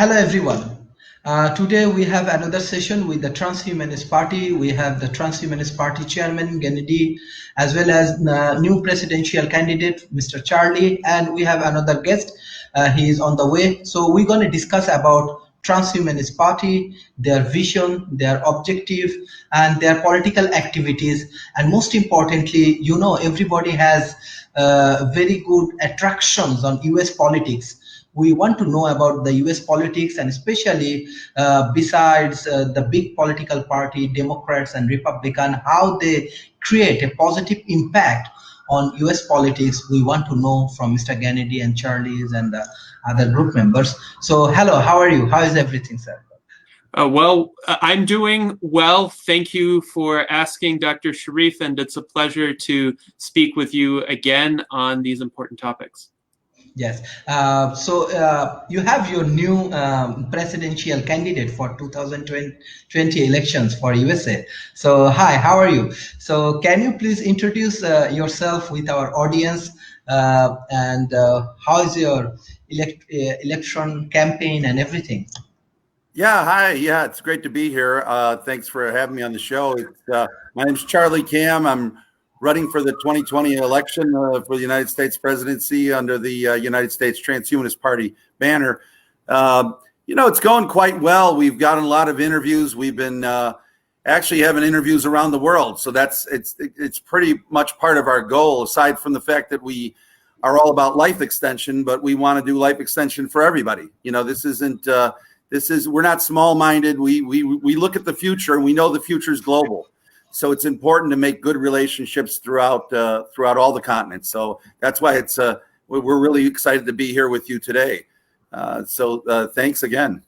Hello everyone. Today we have another session with the Transhumanist Party. We have the Transhumanist Party Chairman Gennady, as well as new presidential candidate Mr. Charlie, and we have another guest. He is on the way. So we're going to discuss about Transhumanist Party, their vision, their objective, and their political activities. And most importantly, everybody has very good attractions on US politics. We want to know about the US politics, and especially besides the big political party, Democrats and Republican, how they create a positive impact on US politics. We want to know from Mr. Gennady and Charlie's and the other group members. So hello, how are you? How is everything, sir? I'm doing well. Thank you for asking, Dr. Sharif, and it's a pleasure to speak with you again on these important topics. Yes. So you have your new presidential candidate for 2020 elections for USA. So hi, how are you? So can you please introduce yourself with our audience and how is your election campaign and everything? Yeah, hi. Yeah, it's great to be here. Thanks for having me on the show. My name's Charlie Cam. I'm running for the 2020 election for the United States presidency under the United States Transhumanist Party banner. It's going quite well. We've gotten a lot of interviews. We've been actually having interviews around the world. So it's pretty much part of our goal, aside from the fact that we are all about life extension, but we want to do life extension for everybody. We're not small-minded. We look at the future, and we know the future is global. So it's important to make good relationships throughout all the continents. So that's why we're really excited to be here with you today. Thanks again.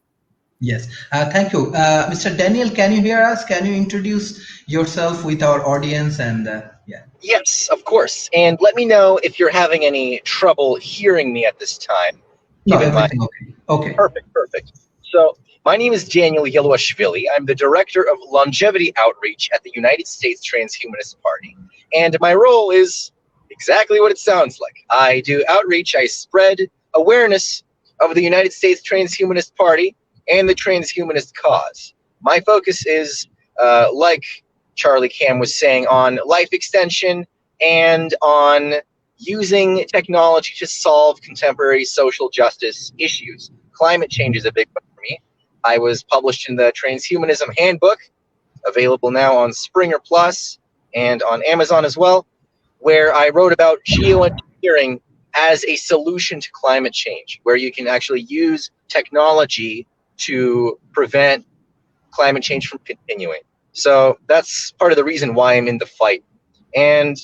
Yes, thank you. Mr. Daniel, can you hear us? Can you introduce yourself with our audience? And yeah. Yes, of course. And let me know if you're having any trouble hearing me at this time. No, everything okay. Okay. Perfect. So my name is Daniel Yeluashvili. I'm the Director of Longevity Outreach at the United States Transhumanist Party. And my role is exactly what it sounds like. I do outreach. I spread awareness of the United States Transhumanist Party and the transhumanist cause. My focus is, like Charlie Cam was saying, on life extension and on using technology to solve contemporary social justice issues. Climate change is a big one for me. I was published in the Transhumanism Handbook, available now on Springer Plus and on Amazon as well, where I wrote about geoengineering as a solution to climate change, where you can actually use technology to prevent climate change from continuing. So that's part of the reason why I'm in the fight. And,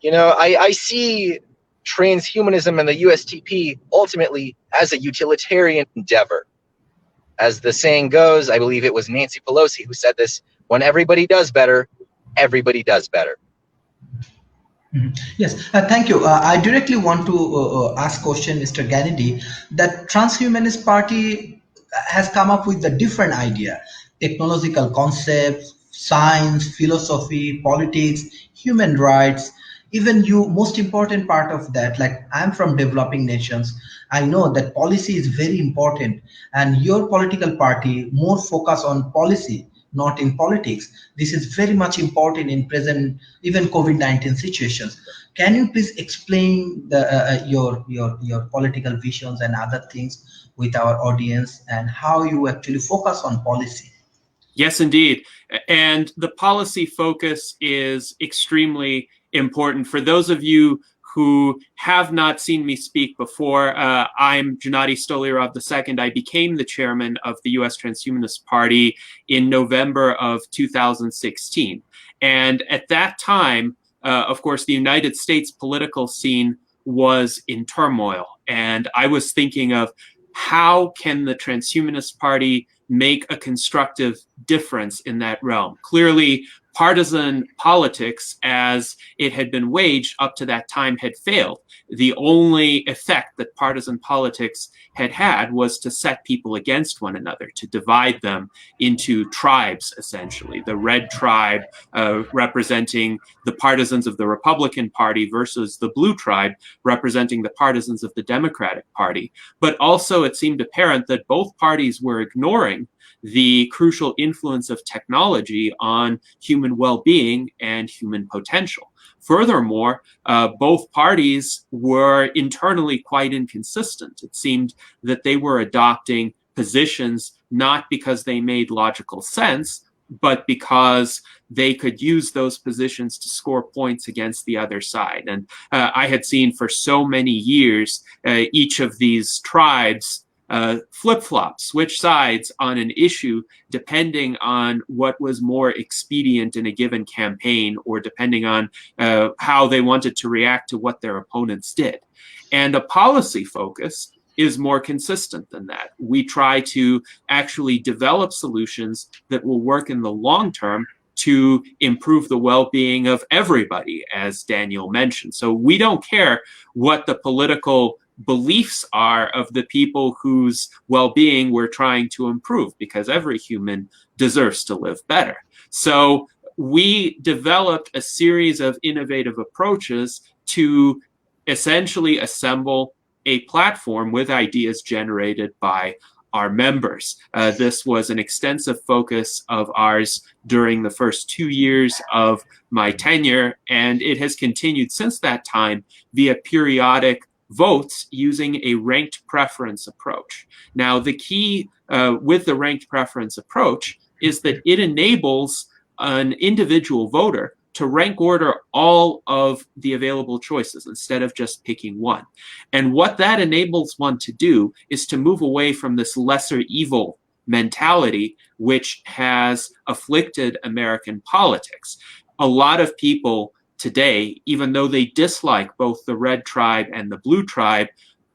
I see transhumanism and the USTP ultimately as a utilitarian endeavor. As the saying goes, I believe it was Nancy Pelosi who said this: when everybody does better, everybody does better. Mm-hmm. Yes, thank you. I directly want to ask question, Mr. Gennady, that Transhumanist Party has come up with a different idea, technological concepts, science, philosophy, politics, human rights. Even most important part of that, like I'm from developing nations, I know that policy is very important, and your political party more focus on policy, not in politics. This is very much important in present, even COVID-19 situations. Can you please explain your political visions and other things with our audience, and how you actually focus on policy? Yes, indeed. And the policy focus is extremely important. For those of you who have not seen me speak before, I'm Gennady Stolyarov II. I became the chairman of the U.S. Transhumanist Party in November of 2016. And at that time, of course, the United States political scene was in turmoil. And I was thinking of, how can the Transhumanist Party make a constructive difference in that realm? Clearly, partisan politics as it had been waged up to that time had failed. The only effect that partisan politics had had was to set people against one another, to divide them into tribes, essentially. The red tribe representing the partisans of the Republican Party versus the blue tribe representing the partisans of the Democratic Party. But also it seemed apparent that both parties were ignoring the crucial influence of technology on human well-being and human potential. Furthermore, both parties were internally quite inconsistent. It seemed that they were adopting positions not because they made logical sense, but because they could use those positions to score points against the other side. And I had seen for so many years each of these tribes flip-flop, switch sides on an issue depending on what was more expedient in a given campaign or depending on how they wanted to react to what their opponents did. And a policy focus is more consistent than that. We try to actually develop solutions that will work in the long term to improve the well-being of everybody, as Daniel mentioned. So we don't care what the political beliefs are of the people whose well-being we're trying to improve, because every human deserves to live better. So we developed a series of innovative approaches to essentially assemble a platform with ideas generated by our members. This was an extensive focus of ours during the first 2 years of my tenure, and it has continued since that time via periodic votes using a ranked preference approach. Now, the key with the ranked preference approach is that it enables an individual voter to rank order all of the available choices instead of just picking one. And what that enables one to do is to move away from this lesser evil mentality which has afflicted American politics. A lot of people today, even though they dislike both the red tribe and the blue tribe,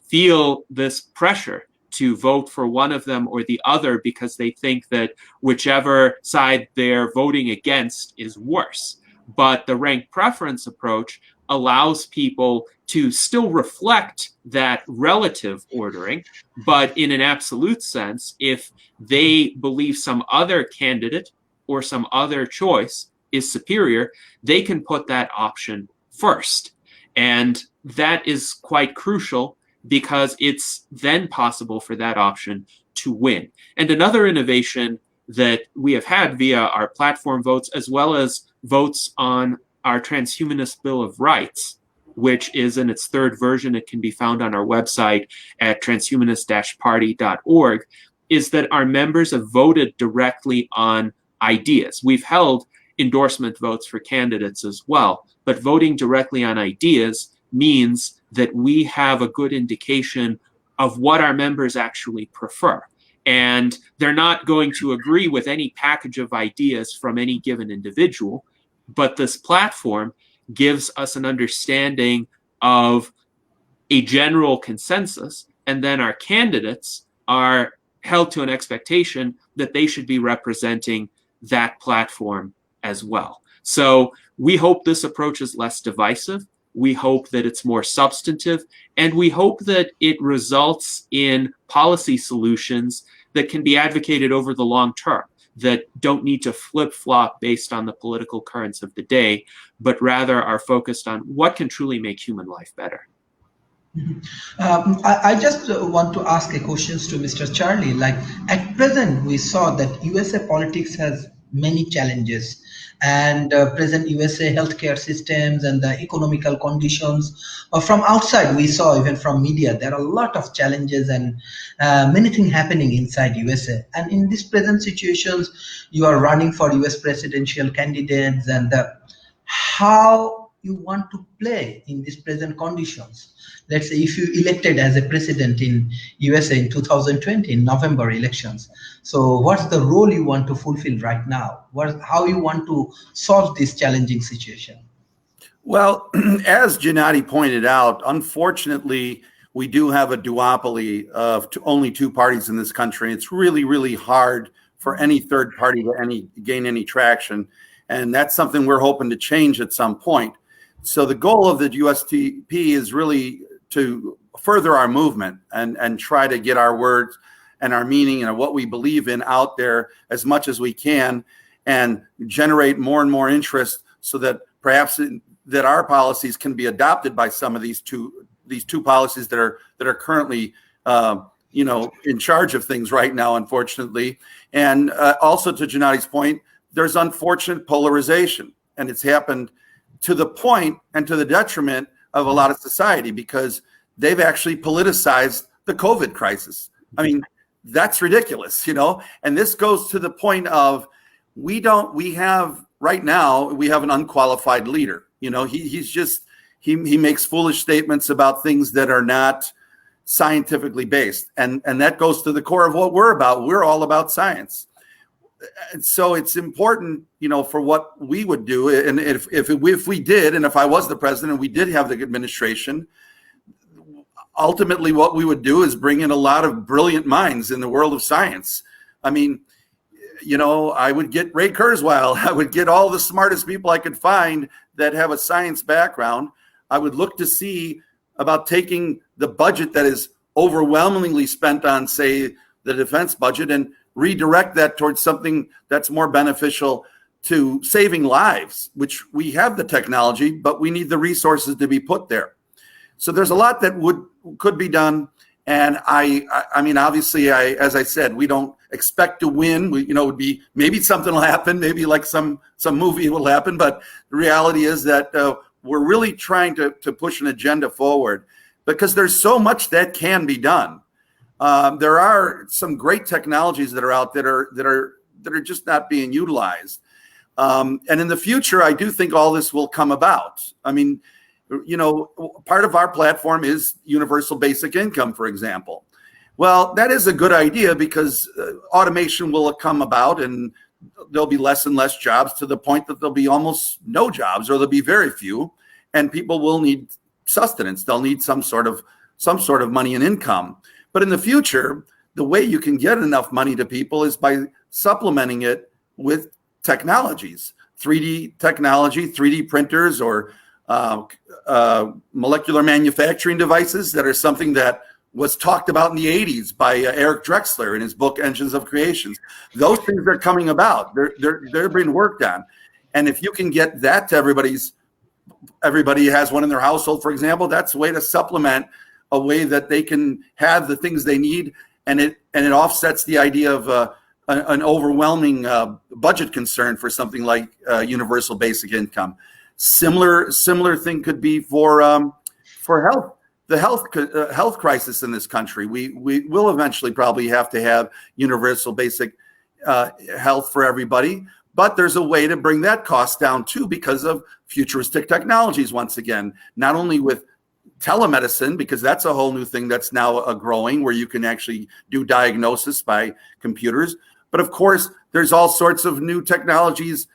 feel this pressure to vote for one of them or the other because they think that whichever side they're voting against is worse. But the ranked preference approach allows people to still reflect that relative ordering, but in an absolute sense, if they believe some other candidate or some other choice is superior, they can put that option first. And that is quite crucial because it's then possible for that option to win. And another innovation that we have had via our platform votes, as well as votes on our Transhumanist Bill of Rights, which is in its third version, it can be found on our website at transhumanist-party.org, is that our members have voted directly on ideas. We've held endorsement votes for candidates as well, but voting directly on ideas means that we have a good indication of what our members actually prefer. And they're not going to agree with any package of ideas from any given individual, but this platform gives us an understanding of a general consensus, and then our candidates are held to an expectation that they should be representing that platform as well. So we hope this approach is less divisive. We hope that it's more substantive, and we hope that it results in policy solutions that can be advocated over the long term, that don't need to flip-flop based on the political currents of the day, but rather are focused on what can truly make human life better. I just want to ask a question to Mr. Charlie. Like at present, we saw that USA politics has many challenges, and present USA healthcare systems and the economical conditions. From outside, we saw even from media, there are a lot of challenges and many things happening inside USA. And in these present situations, you are running for US presidential candidates, and how you want to play in these present conditions. Let's say if you elected as a president in USA in 2020 in November elections. So what's the role you want to fulfill right now? How you want to solve this challenging situation? Well, as Gennady pointed out, unfortunately, we do have a duopoly of only two parties in this country. It's really, really hard for any third party to gain any traction. And that's something we're hoping to change at some point. So the goal of the USTP is really to further our movement and try to get our words and our meaning and what we believe in out there as much as we can, and generate more and more interest so that perhaps that our policies can be adopted by some of these two policies that are currently in charge of things right now, unfortunately. And also, to Gennady's point, there's unfortunate polarization, and it's happened to the point and to the detriment of a lot of society, because they've actually politicized the COVID crisis. I mean, that's ridiculous, and this goes to the point of we have right now, we have an unqualified leader. He makes foolish statements about things that are not scientifically based. And that goes to the core of what we're about. We're all about science. And so it's important, for what we would do. And if we did, and if I was the president, we did have the administration, ultimately what we would do is bring in a lot of brilliant minds in the world of science. I mean, I would get Ray Kurzweil. I would get all the smartest people I could find that have a science background. I would look to see about taking the budget that is overwhelmingly spent on, say, the defense budget, and redirect that towards something that's more beneficial to saving lives, which we have the technology, but we need the resources to be put there. So there's a lot that could be done. And I mean, obviously, as I said, we don't expect to win. It would be maybe something will happen, maybe like some movie will happen. But the reality is that we're really trying to push an agenda forward, because there's so much that can be done. There are some great technologies that are out that are just not being utilized. And in the future, I do think all this will come about. I mean, part of our platform is universal basic income, for example. Well, that is a good idea, because automation will come about and there'll be less and less jobs, to the point that there'll be almost no jobs, or there'll be very few, and people will need sustenance. They'll need some sort of money and income. But in the future, the way you can get enough money to people is by supplementing it with technologies, 3D technology, 3D printers, or molecular manufacturing devices that are something that was talked about in the 80s by Eric Drexler in his book Engines of Creation. Those things are coming about. They're being worked on. And if you can get that to everybody has one in their household, for example, that's a way to supplement a way that they can have the things they need, and it offsets the idea of an overwhelming budget concern for something like universal basic income. Similar thing could be for health. The health crisis in this country. We will eventually probably have to have universal basic health for everybody, but there's a way to bring that cost down too, because of futuristic technologies. Once again, not only with telemedicine, because that's a whole new thing that's now growing, where you can actually do diagnosis by computers, but of course there's all sorts of new technologies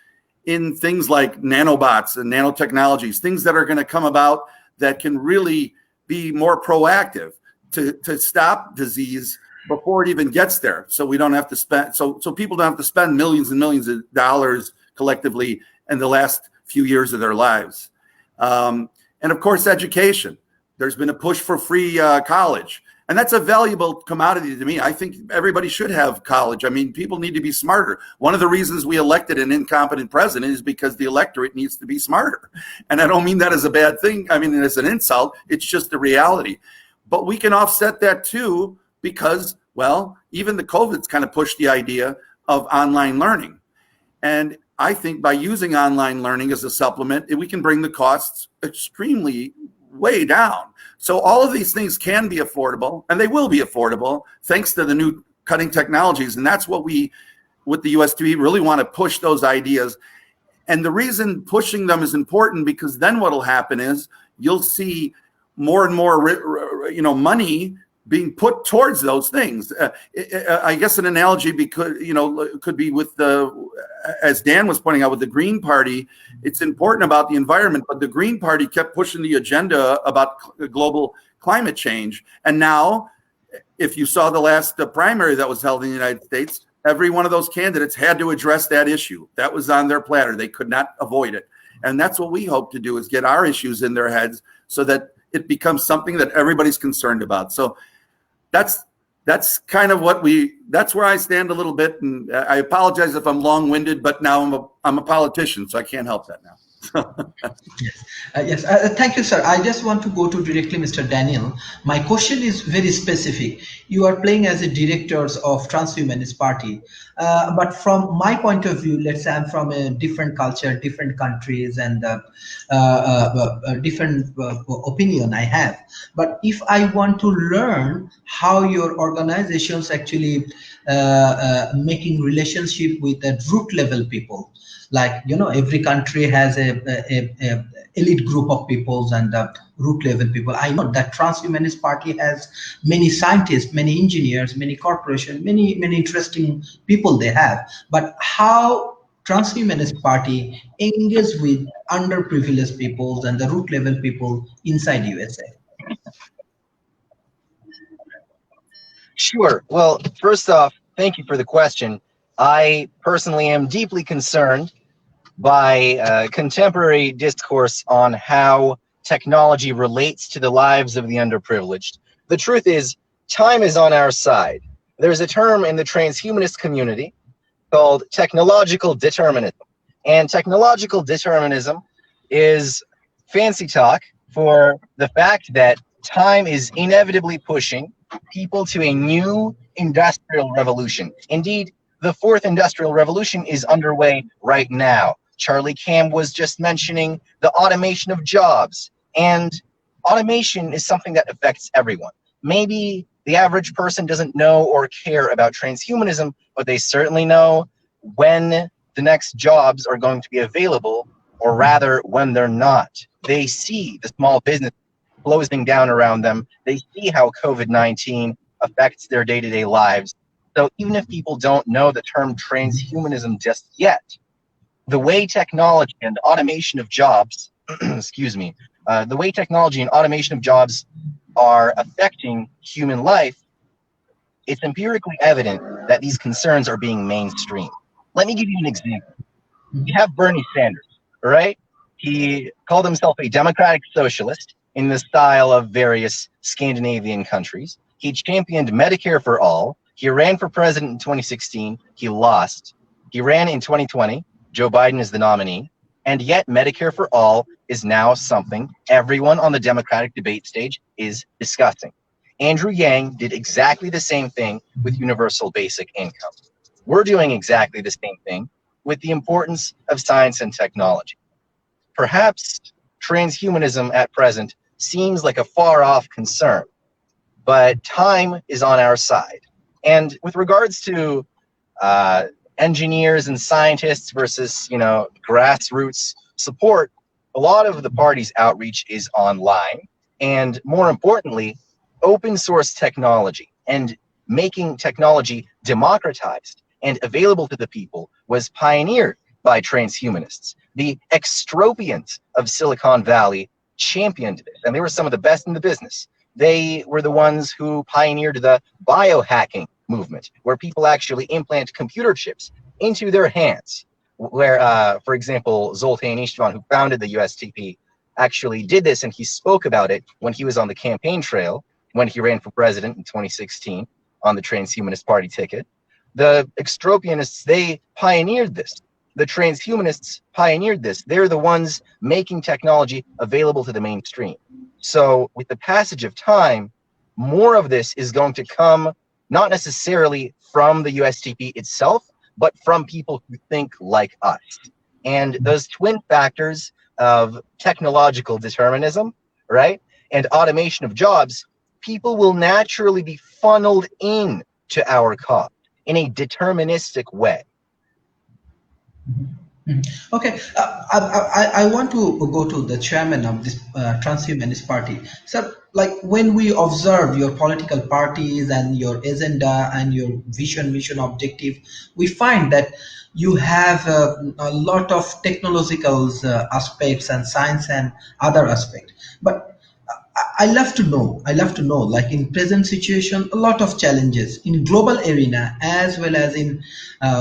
in things like nanobots and nanotechnologies, things that are going to come about that can really be more proactive to stop disease before it even gets there. So we don't have to spend, so people don't have to spend millions and millions of dollars collectively in the last few years of their lives. And of course, education. There's been a push for free college, and that's a valuable commodity to me. I think everybody should have college. I mean, people need to be smarter. One of the reasons we elected an incompetent president is because the electorate needs to be smarter. And I don't mean that as a bad thing. I mean, as an insult. It's just the reality. But we can offset that too, because, well, even the COVID's kind of pushed the idea of online learning. And I think by using online learning as a supplement, we can bring the costs extremely way down. So all of these things can be affordable, and they will be affordable thanks to the new cutting technologies. And that's what we, with the USTP, really want to push those ideas. And the reason pushing them is important, because then what will happen is you'll see more and more, money being put towards those things. I guess an analogy could be with as Dan was pointing out, with the Green Party. It's important about the environment, but the Green Party kept pushing the agenda about global climate change. And now, if you saw the last primary that was held in the United States, every one of those candidates had to address that issue. That was on their platter. They could not avoid it. And that's what we hope to do, is get our issues in their heads so that it becomes something that everybody's concerned about. So that's kind of that's where I stand a little bit. And I apologize if I'm long-winded, but now I'm a politician, so I can't help that now. Yes, thank you, sir. I just want to go to directly Mr. Daniel. My question is very specific. You are playing as a directors of Transhumanist Party, but from my point of view, let's say I'm from a different culture, different countries, and different opinion I have. But if I want to learn how your organizations actually making relationship with the root level people, like, you know, every country has a elite group of peoples and root level people. I know that Transhumanist Party has many scientists, many engineers, many corporations, many interesting people they have. But how Transhumanist Party engages with underprivileged peoples and the root level people inside USA? Sure. Well, first off, thank you for the question. I personally am deeply concerned by contemporary discourse on how technology relates to the lives of the underprivileged. The truth is, time is on our side. There's a term in the transhumanist community called technological determinism. And technological determinism is fancy talk for the fact that time is inevitably pushing people to a new industrial revolution. Indeed, the fourth industrial revolution is underway right now. Charlie Cam was just mentioning the automation of jobs, and automation is something that affects everyone. Maybe the average person doesn't know or care about transhumanism, but they certainly know when the next jobs are going to be available, or rather when they're not. They see the small business closing down around them. They see how COVID-19 affects their day-to-day lives. So even if people don't know the term transhumanism just yet, the way technology and automation of jobs, excuse me, the way technology and automation of jobs are affecting human life, it's empirically evident that these concerns are being mainstream. Let me give you an example. You have Bernie Sanders, right? He called himself a democratic socialist in the style of various Scandinavian countries. He championed Medicare for all. He ran for president in 2016. He lost. He ran in 2020. Joe Biden is the nominee, and yet Medicare for all is now something everyone on the Democratic debate stage is discussing. Andrew Yang did exactly the same thing with universal basic income. We're doing exactly the same thing with the importance of science and technology. Perhaps transhumanism at present seems like a far-off concern, but time is on our side. And with regards to engineers and scientists versus, grassroots support, a lot of the party's outreach is online, and more importantly, open source technology and making technology democratized and available to the people was pioneered by transhumanists. The extropians of Silicon Valley championed this, and they were some of the best in the business. They were the ones who pioneered the biohacking movement, where people actually implant computer chips into their hands, where, for example, Zoltan Istvan, who founded the USTP, actually did this, and he spoke about it when he was on the campaign trail, when he ran for president in 2016 on the Transhumanist Party ticket. The extropianists, they pioneered this. The transhumanists pioneered this. They're the ones making technology available to the mainstream. So with the passage of time, more of this is going to come not necessarily from the USTP itself, but from people who think like us. And those twin factors of technological determinism, right, and automation of jobs, people will naturally be funneled in to our cause in a deterministic way. Okay, I want to go to the chairman of this Transhumanist Party. So, like, when we observe your political parties and your agenda and your vision, mission, objective, we find that you have a lot of technological aspects and science and other aspects. But I love to know. I love to know. Like in present situation, a lot of challenges in global arena as well as in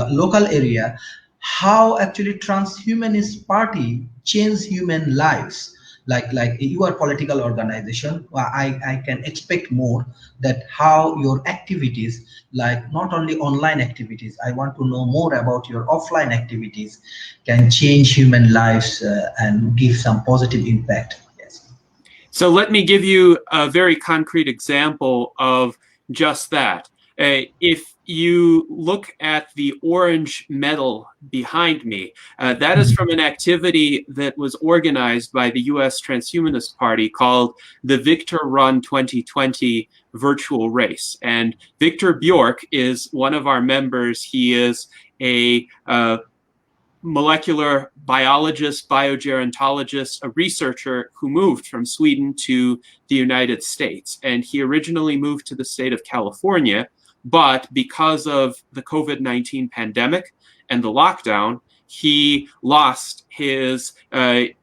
local area. How actually transhumanist party change human lives? Like your political organization, I can expect more that how your activities, like not only online activities, I want to know more about your offline activities, can change human lives and give some positive impact. Yes. So let me give you a very concrete example of just that. If you look at the orange medal behind me, that is from an activity that was organized by the US Transhumanist Party called the Victor Run 2020 virtual race. And Victor Bjork is one of our members. He is a molecular biologist, biogerontologist, a researcher who moved from Sweden to the United States. And he originally moved to the state of California, but because of the COVID-19 pandemic and the lockdown, he lost his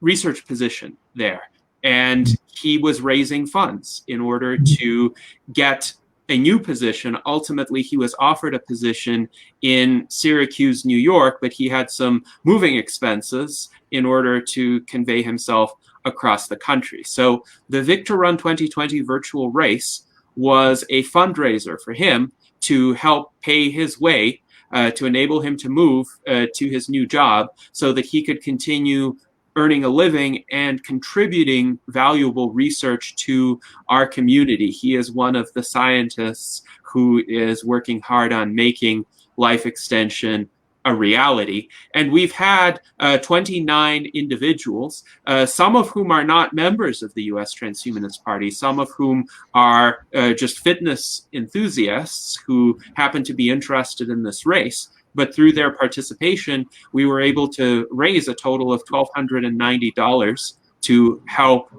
research position there. And he was raising funds in order to get a new position. Ultimately, he was offered a position in Syracuse, New York, but he had some moving expenses in order to convey himself across the country. So the Victor Run 2020 virtual race was a fundraiser for him to help pay his way, to enable him to move to his new job so that he could continue earning a living and contributing valuable research to our community. He is one of the scientists who is working hard on making life extension a reality. And we've had 29 individuals, some of whom are not members of the US Transhumanist Party, some of whom are just fitness enthusiasts who happen to be interested in this race. But through their participation, we were able to raise a total of $1,290 to help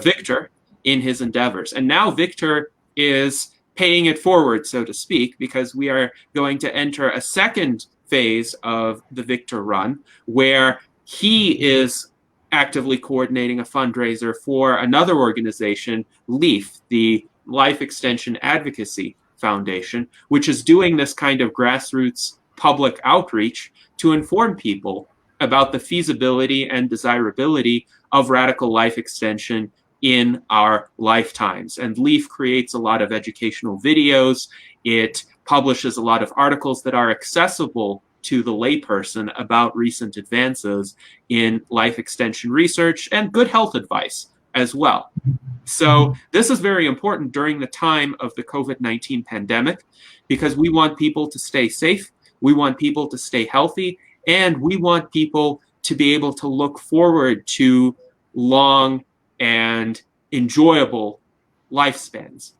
Victor in his endeavors. And now Victor is paying it forward, so to speak, because we are going to enter a second phase of the Victor Run, where he is actively coordinating a fundraiser for another organization, LEAF, the Life Extension Advocacy Foundation, which is doing this kind of grassroots public outreach to inform people about the feasibility and desirability of radical life extension in our lifetimes. And LEAF creates a lot of educational videos. It publishes a lot of articles that are accessible to the layperson about recent advances in life extension research and good health advice as well. So this is very important during the time of the COVID-19 pandemic, because we want people to stay safe, we want people to stay healthy, and we want people to be able to look forward to long and enjoyable lifespans.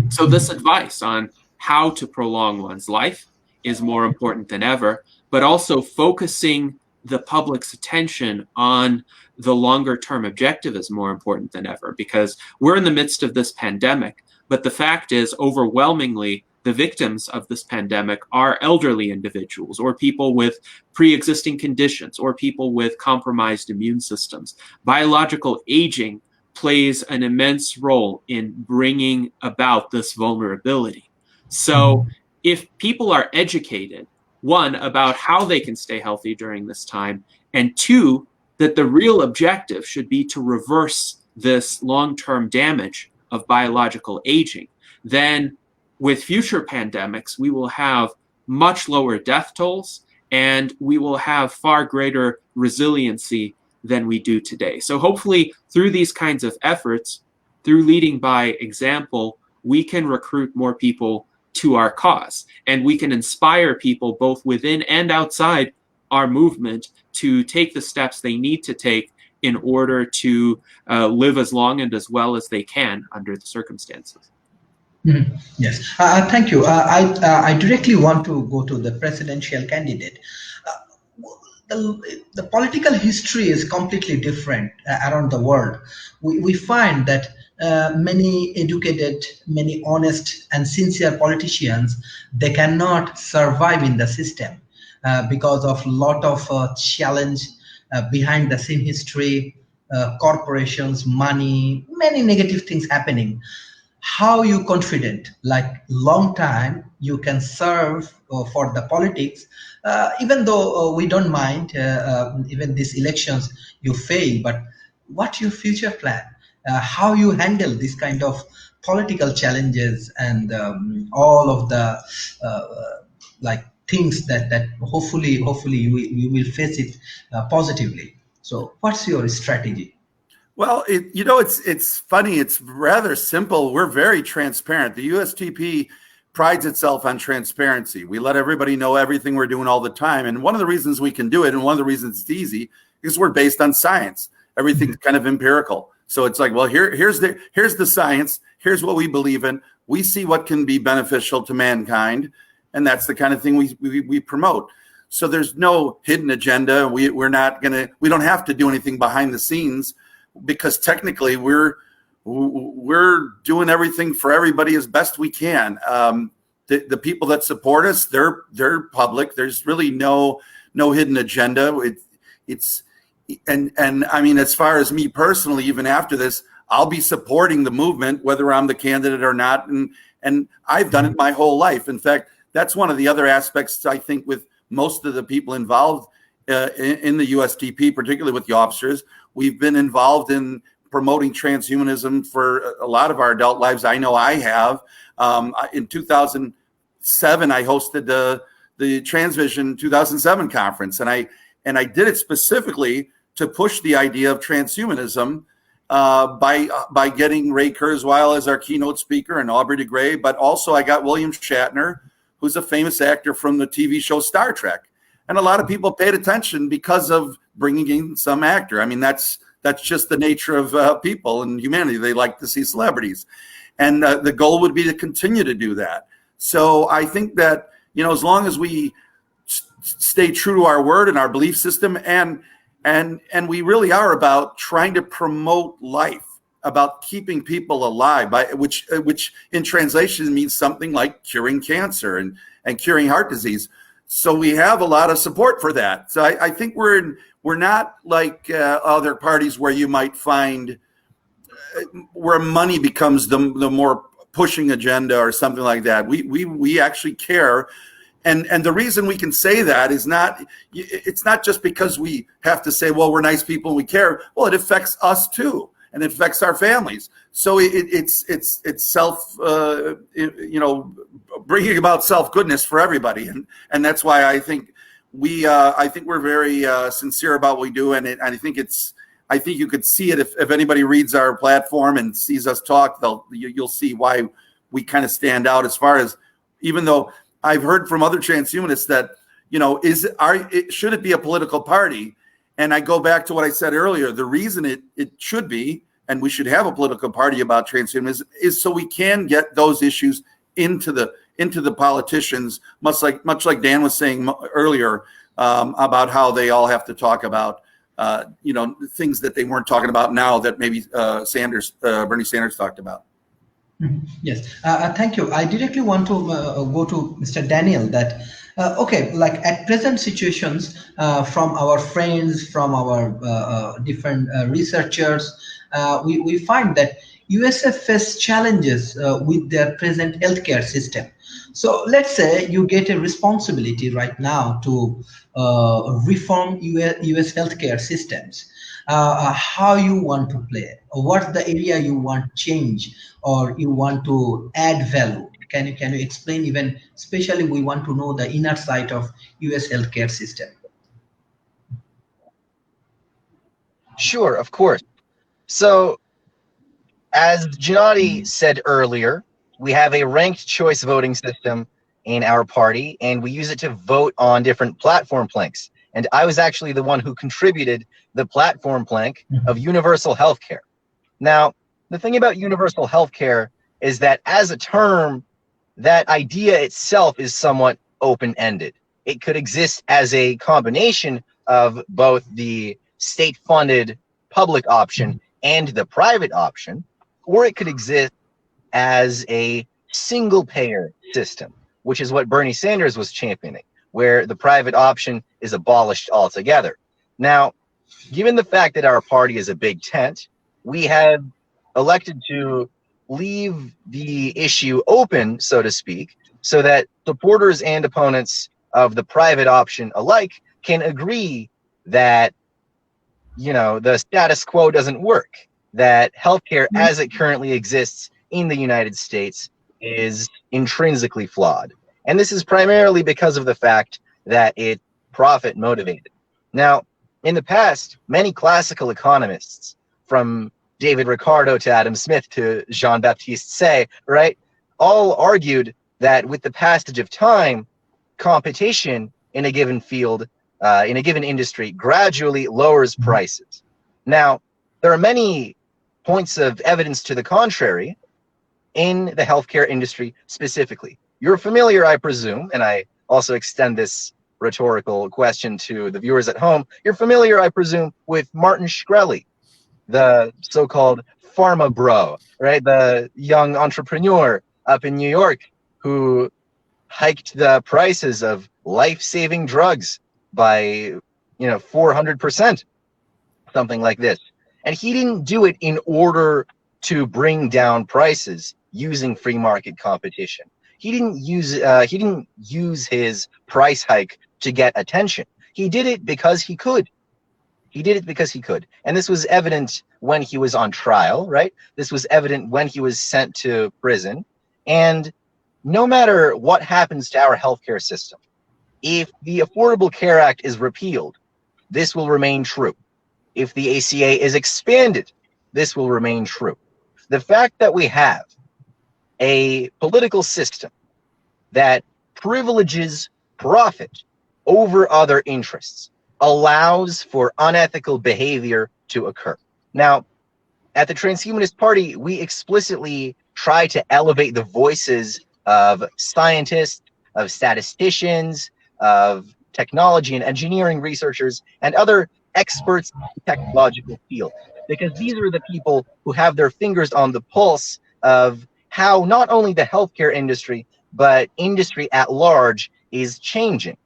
So this advice on how to prolong one's life is more important than ever, but also focusing the public's attention on the longer term objective is more important than ever, because we're in the midst of this pandemic. But the fact is, overwhelmingly, the victims of this pandemic are elderly individuals, or people with pre-existing conditions, or people with compromised immune systems. Biological aging plays an immense role in bringing about this vulnerability. So if people are educated, one, about how they can stay healthy during this time, and two, that the real objective should be to reverse this long-term damage of biological aging, then with future pandemics, we will have much lower death tolls, and we will have far greater resiliency than we do today. So hopefully through these kinds of efforts, through leading by example, we can recruit more people to our cause, and we can inspire people both within and outside our movement to take the steps they need to take in order to live as long and as well as they can under the circumstances. Yes, thank you. I directly want to go to the presidential candidate. The political history is completely different around the world. We find that many educated, many honest and sincere politicians, they cannot survive in the system because of lot of challenge behind the same history, corporations, money, many negative things happening. How you confident, like long time you can serve for the politics, even though we don't mind even these elections you fail, but what your future plan, how you handle this kind of political challenges and all of the like things that hopefully you will face it positively. So what's your strategy? Well, it's funny. It's rather simple. We're very transparent. The USTP prides itself on transparency. We let everybody know everything we're doing all the time. And one of the reasons we can do it, and one of the reasons it's easy, is we're based on science. Everything's kind of empirical. So it's like, well, here's the science. Here's what we believe in. We see what can be beneficial to mankind, and that's the kind of thing we promote. So there's no hidden agenda. We don't have to do anything behind the scenes, because technically we're doing everything for everybody as best we can. The people that support us, they're public. There's really no hidden agenda. And I mean, as far as me personally, even after this, I'll be supporting the movement, whether I'm the candidate or not. And I've done it my whole life. In fact, that's one of the other aspects, I think, with most of the people involved in the USTP, particularly with the officers. We've been involved in promoting transhumanism for a lot of our adult lives. I know I have. In 2007, I hosted the Transvision 2007 conference, and I did it specifically to push the idea of transhumanism by getting Ray Kurzweil as our keynote speaker and Aubrey de Grey, but also I got William Shatner, who's a famous actor from the TV show Star Trek. And a lot of people paid attention because of bringing in some actor. I mean, that's just the nature of people and humanity. They like to see celebrities. And the goal would be to continue to do that. So I think that, as long as we stay true to our word and our belief system, and we really are about trying to promote life, about keeping people alive, which in translation means something like curing cancer and curing heart disease. So we have a lot of support for that. So I think we're not like other parties where you might find where money becomes the more pushing agenda or something like that. We actually care. And the reason we can say that is it's not just because we have to say, well, we're nice people and we care. Well, it affects us too, and it affects our families. So it's self, bringing about self-goodness for everybody, and that's why I think we're very sincere about what we do, and I think you could see it if anybody reads our platform and sees us talk, you'll see why we kind of stand out. As far as, even though I've heard from other transhumanists that, should it be a political party? And I go back to what I said earlier. The reason it should be, and we should have a political party about transhumanism, is so we can get those issues into the politicians, much like Dan was saying earlier, about how they all have to talk about things that they weren't talking about now that maybe Bernie Sanders talked about. Yes, thank you. I directly want to go to Mr. Daniel that, okay, like at present situations, from our friends, from our different researchers, we find that USF face challenges with their present healthcare system. So let's say you get a responsibility right now to reform US healthcare systems. How you want to play, or what's the area you want change, or you want to add value? Can you explain? Even especially we want to know the inner side of US healthcare system. Sure, of course. So, as Gennady said earlier, we have a ranked choice voting system in our party, and we use it to vote on different platform planks. And I was actually the one who contributed the platform plank of universal healthcare. Now, the thing about universal healthcare is that as a term, that idea itself is somewhat open-ended. It could exist as a combination of both the state-funded public option and the private option, or it could exist as a single-payer system, which is what Bernie Sanders was championing, where the private option is abolished altogether. Now, given the fact that our party is a big tent, we have elected to leave the issue open, so to speak, so that supporters and opponents of the private option alike can agree that, you know, the status quo doesn't work, that healthcare as it currently exists in the United States is intrinsically flawed. And this is primarily because of the fact that it's profit motivated. Now, in the past, many classical economists, from David Ricardo to Adam Smith to Jean-Baptiste Say, right, all argued that with the passage of time, competition in a given field, in a given industry, gradually lowers prices. Now, there are many points of evidence to the contrary in the healthcare industry specifically. You're familiar, I presume, and I also extend this rhetorical question to the viewers at home. You're familiar, I presume, with Martin Shkreli, the so-called pharma bro, right? The young entrepreneur up in New York who hiked the prices of life-saving drugs by, 400%, something like this. And he didn't do it in order to bring down prices using free market competition. He didn't use his price hike to get attention. He did it because he could. He did it because he could. And this was evident when he was on trial, right? This was evident when he was sent to prison. And no matter what happens to our healthcare system, if the Affordable Care Act is repealed, this will remain true. If the ACA is expanded, this will remain true. The fact that we have a political system that privileges profit over other interests allows for unethical behavior to occur. Now, at the Transhumanist Party, we explicitly try to elevate the voices of scientists, of statisticians, of technology and engineering researchers, and other experts in the technological field, because these are the people who have their fingers on the pulse of how not only the healthcare industry, but industry at large is changing.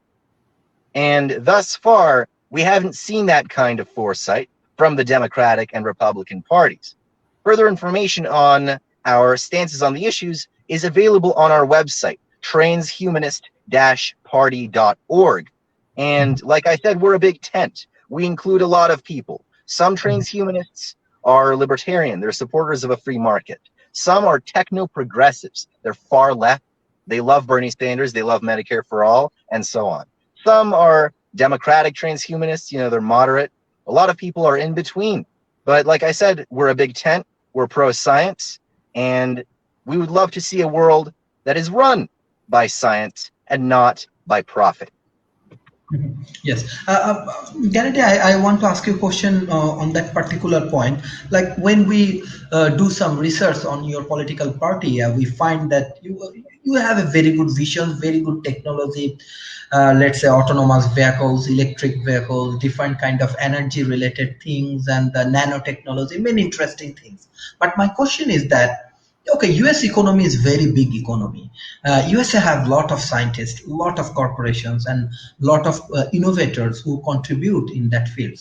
And thus far, we haven't seen that kind of foresight from the Democratic and Republican parties. Further information on our stances on the issues is available on our website, transhumanist-party.org. And like I said, we're a big tent. We include a lot of people. Some transhumanists are libertarian. They're supporters of a free market. Some are techno-progressives. They're far left. They love Bernie Sanders. They love Medicare for all, and so on. Some are democratic transhumanists. They're moderate. A lot of people are in between. But like I said, we're a big tent. We're pro-science. And we would love to see a world that is run by science and not by profit. Yes. Gennady, I want to ask you a question on that particular point. Like when we do some research on your political party, we find that you have a very good vision, very good technology, let's say autonomous vehicles, electric vehicles, different kind of energy related things, and the nanotechnology, many interesting things. But my question is that, okay, US economy is very big economy. USA have lot of scientists, lot of corporations, and lot of innovators who contribute in that field.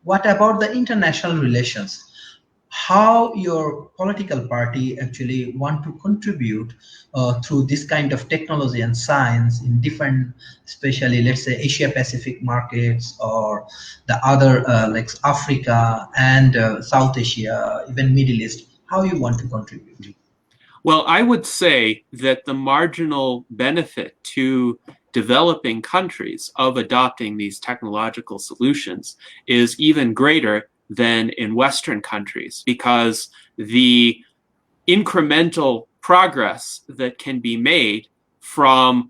What about the international relations? How your political party actually want to contribute through this kind of technology and science in different, especially let's say Asia Pacific markets, or the other like Africa and South Asia, even Middle East? How you want to contribute? Well, I would say that the marginal benefit to developing countries of adopting these technological solutions is even greater than in Western countries, because the incremental progress that can be made from,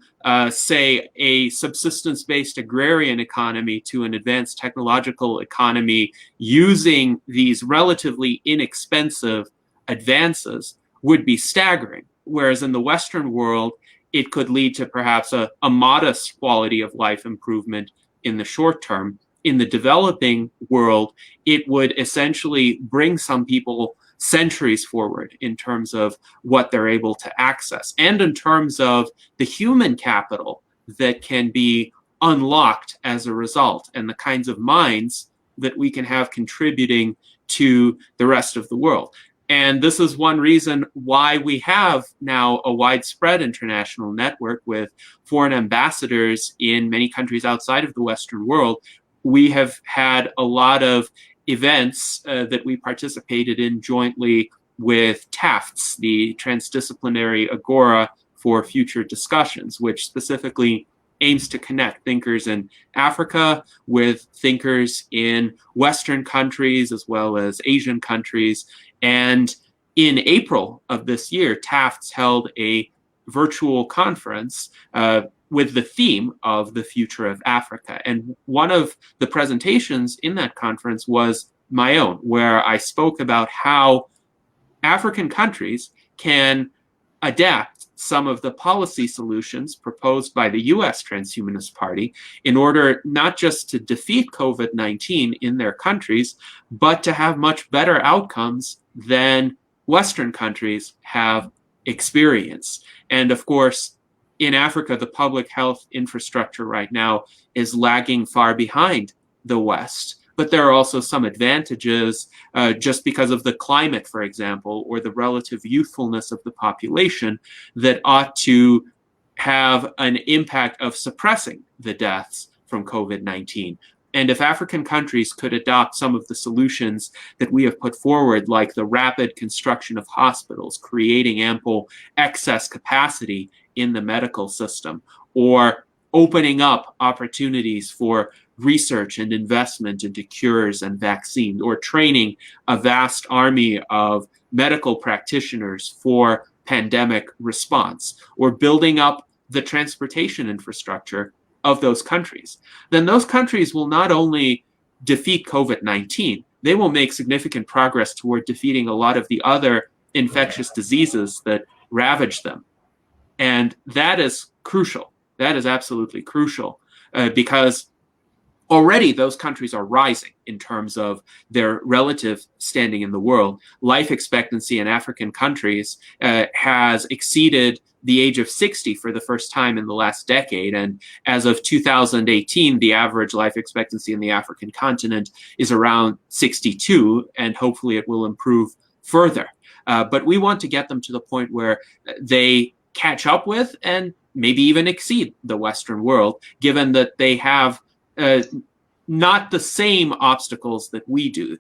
say, a subsistence-based agrarian economy to an advanced technological economy using these relatively inexpensive advances would be staggering. Whereas in the Western world, it could lead to perhaps a modest quality of life improvement in the short term. In the developing world, it would essentially bring some people centuries forward in terms of what they're able to access, and in terms of the human capital that can be unlocked as a result, and the kinds of minds that we can have contributing to the rest of the world. And this is one reason why we have now a widespread international network with foreign ambassadors in many countries outside of the Western world. We have had a lot of events that we participated in jointly with TAFTS, the Transdisciplinary Agora for Future Discussions, which specifically aims to connect thinkers in Africa with thinkers in Western countries as well as Asian countries. And in April of this year, TAFTS held a virtual conference with the theme of the future of Africa. And one of the presentations in that conference was my own, where I spoke about how African countries can adapt some of the policy solutions proposed by the US Transhumanist Party in order not just to defeat COVID-19 in their countries, but to have much better outcomes than Western countries have experienced. And of course, in Africa, the public health infrastructure right now is lagging far behind the West. But there are also some advantages just because of the climate, for example, or the relative youthfulness of the population that ought to have an impact of suppressing the deaths from COVID-19. And if African countries could adopt some of the solutions that we have put forward, like the rapid construction of hospitals, creating ample excess capacity in the medical system, or opening up opportunities for research and investment into cures and vaccines, or training a vast army of medical practitioners for pandemic response, or building up the transportation infrastructure of those countries, then those countries will not only defeat COVID-19, they will make significant progress toward defeating a lot of the other infectious diseases that ravage them. And that is crucial. That is absolutely crucial because already those countries are rising in terms of their relative standing in the world. Life expectancy in African countries has exceeded the age of 60 for the first time in the last decade. And as of 2018, the average life expectancy in the African continent is around 62, and hopefully it will improve further. But we want to get them to the point where they catch up with and maybe even exceed the Western world, given that they have not the same obstacles that we do.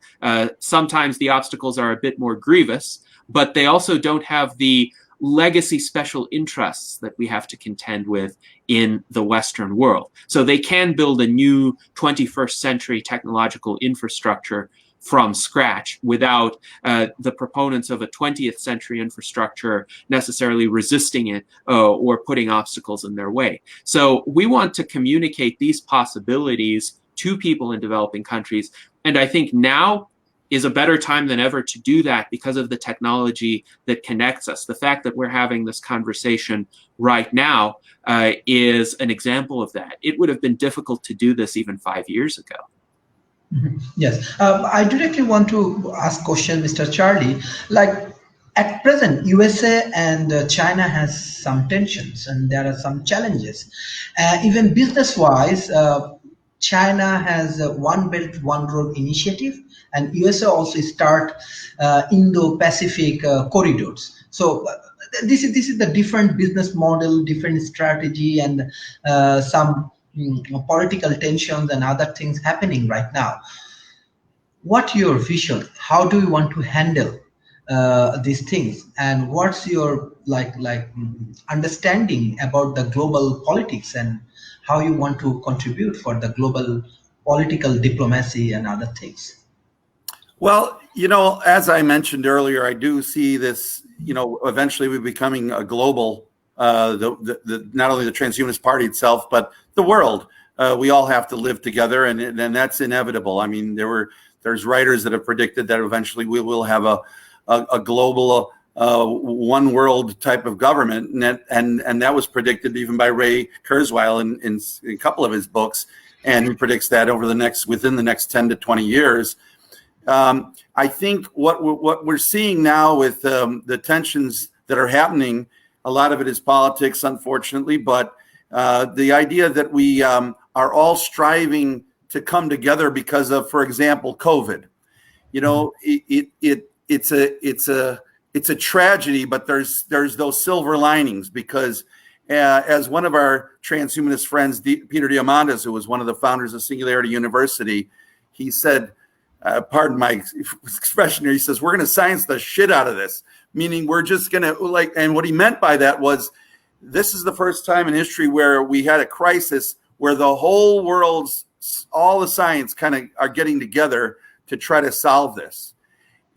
Sometimes the obstacles are a bit more grievous, but they also don't have the legacy special interests that we have to contend with in the Western world. So they can build a new 21st century technological infrastructure from scratch without the proponents of a 20th century infrastructure necessarily resisting it or putting obstacles in their way. So we want to communicate these possibilities to people in developing countries. And I think now is a better time than ever to do that because of the technology that connects us. The fact that we're having this conversation right now is an example of that. It would have been difficult to do this even 5 years ago. Mm-hmm. Yes, I directly want to ask question, Mr. Charlie. Like at present, USA and China has some tensions and there are some challenges. Even business-wise, China has a One Belt, One Road initiative, and USA also start Indo-Pacific corridors. So this is the different business model, different strategy, and some political tensions and other things happening right now. What's your vision? How do you want to handle these things, and what's your understanding about the global politics and how you want to contribute for the global political diplomacy and other things? Well, as I mentioned earlier, I do see this, eventually we're becoming a global, not only the Transhumanist Party itself, but the world. We all have to live together, and that's inevitable. I mean, there's writers that have predicted that eventually we will have a global one world type of government, and that was predicted even by Ray Kurzweil in a couple of his books, and he predicts that within the next 10 to 20 years. I think what we're seeing now with the tensions that are happening, a lot of it is politics, unfortunately, but the idea that we are all striving to come together because of, for example, COVID. You know, it's a tragedy, but there's those silver linings because as one of our transhumanist friends, Peter Diamandis, who was one of the founders of Singularity University, he said, pardon my expression here, he says, we're going to science the shit out of this, meaning we're just going to and what he meant by that was, this is the first time in history where we had a crisis where the whole world's, all the science kind of are getting together to try to solve this.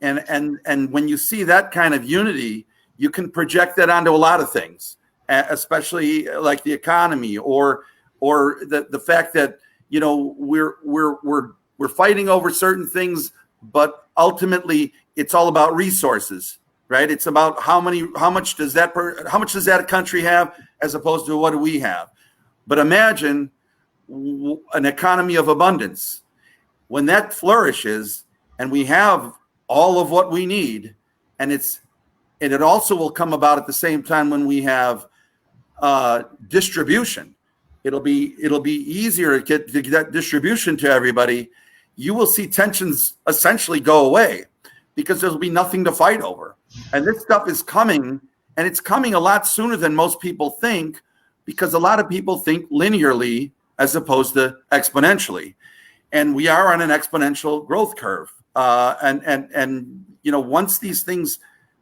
And when you see that kind of unity, you can project that onto a lot of things, especially like the economy or the fact that, you know, we're fighting over certain things, but ultimately it's all about resources, right? It's about how much does that country have as opposed to what do we have? But imagine an economy of abundance. When that flourishes and we have all of what we need, and it also will come about at the same time when we have distribution. It'll be easier to get that distribution to everybody. You will see tensions essentially go away because there'll be nothing to fight over. And this stuff is coming, and it's coming a lot sooner than most people think, because a lot of people think linearly as opposed to exponentially. And we are on an exponential growth curve. And you know, once these things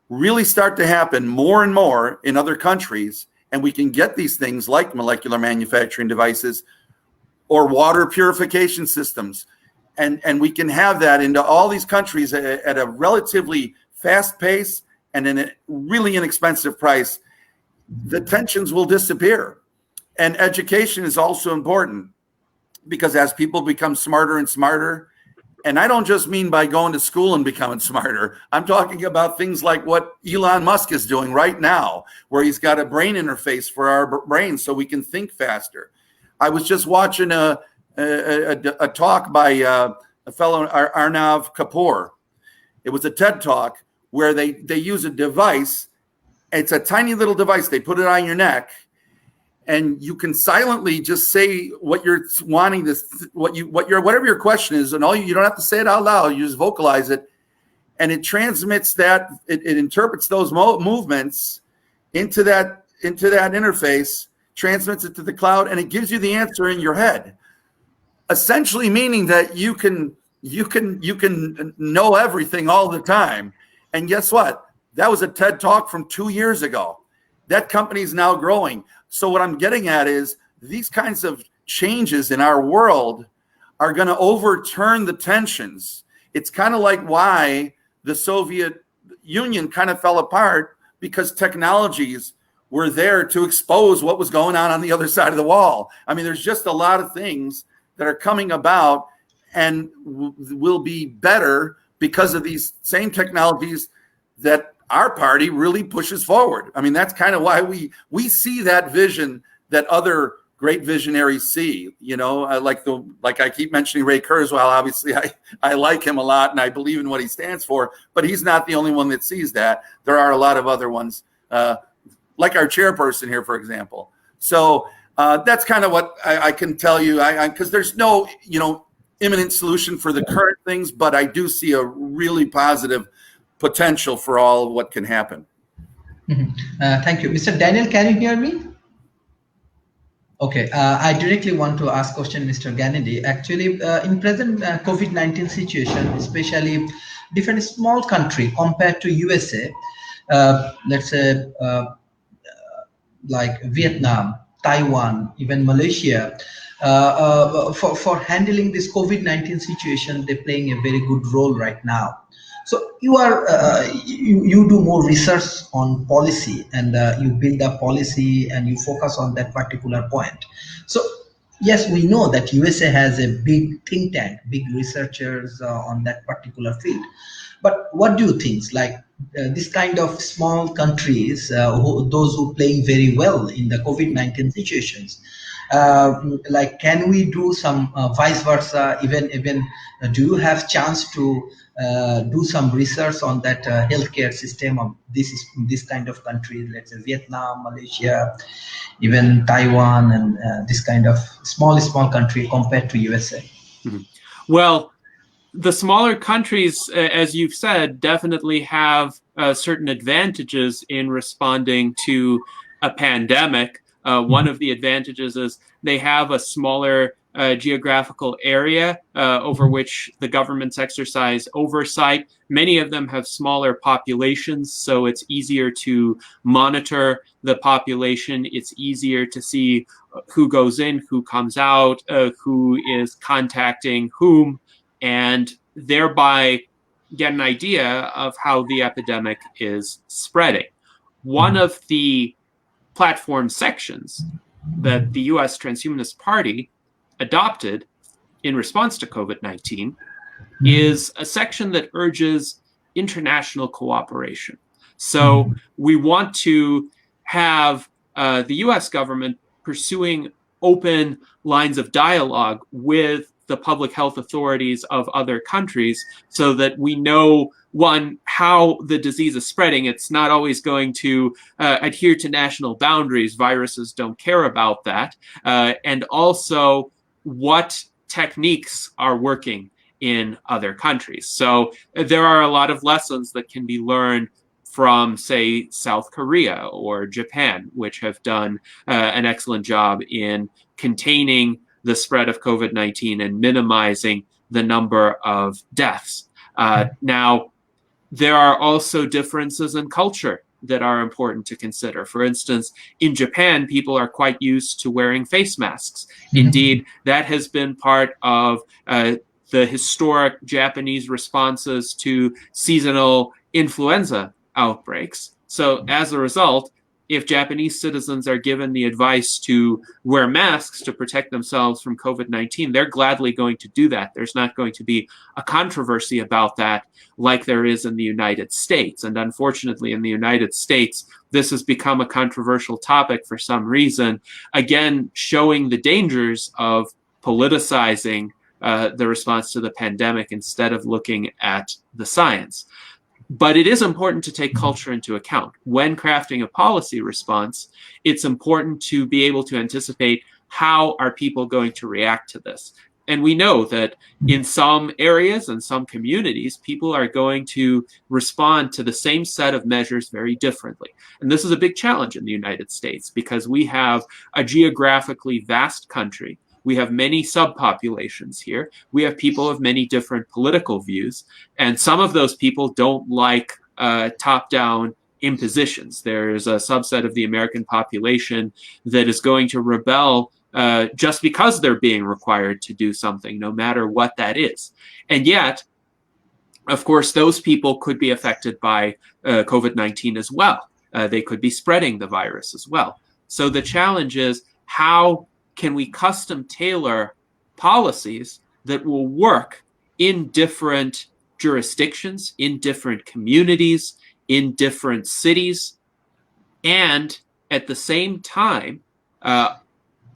really start to happen more and more in other countries, and we can get these things like molecular manufacturing devices or water purification systems, and we can have that into all these countries at a relatively fast pace and in a really inexpensive price, the tensions will disappear. And education is also important, because as people become smarter and smarter, and I don't just mean by going to school and becoming smarter, I'm talking about things like what Elon Musk is doing right now, where he's got a brain interface for our brains so we can think faster. I was just watching a talk by a fellow, Arnav Kapoor. It was a TED Talk where they use a device. It's a tiny little device. They put it on your neck, and you can silently just say what you're wanting to, whatever your question is, and you don't have to say it out loud. You just vocalize it, and it transmits that. It interprets those movements into that interface, transmits it to the cloud, and it gives you the answer in your head. Essentially, meaning that you can know everything all the time. And guess what? That was a TED Talk from 2 years ago. That company is now growing. So what I'm getting at is these kinds of changes in our world are going to overturn the tensions. It's kind of like why the Soviet Union kind of fell apart, because technologies were there to expose what was going on the other side of the wall. I mean, there's just a lot of things that are coming about and will be better because of these same technologies that our party really pushes forward. I mean, that's kind of why we see that vision that other great visionaries see. You know, like I keep mentioning Ray Kurzweil. Obviously, I like him a lot and I believe in what he stands for. But he's not the only one that sees that. There are a lot of other ones, like our chairperson here, for example. So that's kind of what I can tell you. Because there's no imminent solution for the current things, but I do see a really positive potential for all of what can happen. Thank you. Mr. Daniel, can you hear me? Okay, I directly want to ask question, Mr. Gennady. Actually, in present COVID-19 situation, especially different small country compared to USA, let's say like Vietnam, Taiwan, even Malaysia, for handling this COVID-19 situation, they're playing a very good role right now. So you are you do more research on policy, and you build a policy and you focus on that particular point. So yes, we know that USA has a big think tank, big researchers on that particular field. But what do you think? Like this kind of small countries, those who playing very well in the COVID-19 situations, like can we do some vice versa? Even do you have chance to do some research on that healthcare system of this kind of countries, let's say Vietnam, Malaysia, even Taiwan, and this kind of small country compared to USA? Mhm. Well, the smaller countries, as you've said, definitely have certain advantages in responding to a pandemic. One of the advantages is they have a smaller geographical area over which the governments exercise oversight. Many of them have smaller populations, so it's easier to monitor the population. It's easier to see who goes in, who comes out, who is contacting whom, and thereby get an idea of how the epidemic is spreading. One of the platform sections that the US Transhumanist Party adopted in response to COVID-19 is a section that urges international cooperation. So we want to have the US government pursuing open lines of dialogue with the public health authorities of other countries so that we know, one, how the disease is spreading. It's not always going to adhere to national boundaries. Viruses don't care about that. And also what techniques are working in other countries. So there are a lot of lessons that can be learned from, say, South Korea or Japan, which have done an excellent job in containing the spread of COVID-19 and minimizing the number of deaths. Now, there are also differences in culture that are important to consider. For instance, in Japan, people are quite used to wearing face masks. Indeed, that has been part of the historic Japanese responses to seasonal influenza outbreaks. So as a result, if Japanese citizens are given the advice to wear masks to protect themselves from COVID-19, they're gladly going to do that. There's not going to be a controversy about that like there is in the United States. And unfortunately, in the United States, this has become a controversial topic for some reason, again, showing the dangers of politicizing the response to the pandemic instead of looking at the science. But it is important to take culture into account. When crafting a policy response, it's important to be able to anticipate how are people going to react to this. And we know that in some areas and some communities, people are going to respond to the same set of measures very differently. And this is a big challenge in the United States because we have a geographically vast country. We have many subpopulations here. We have people of many different political views. And some of those people don't like top-down impositions. There's a subset of the American population that is going to rebel just because they're being required to do something, no matter what that is. And yet, of course, those people could be affected by COVID-19 as well. They could be spreading the virus as well. So the challenge is, how can we custom tailor policies that will work in different jurisdictions, in different communities, in different cities, and at the same time,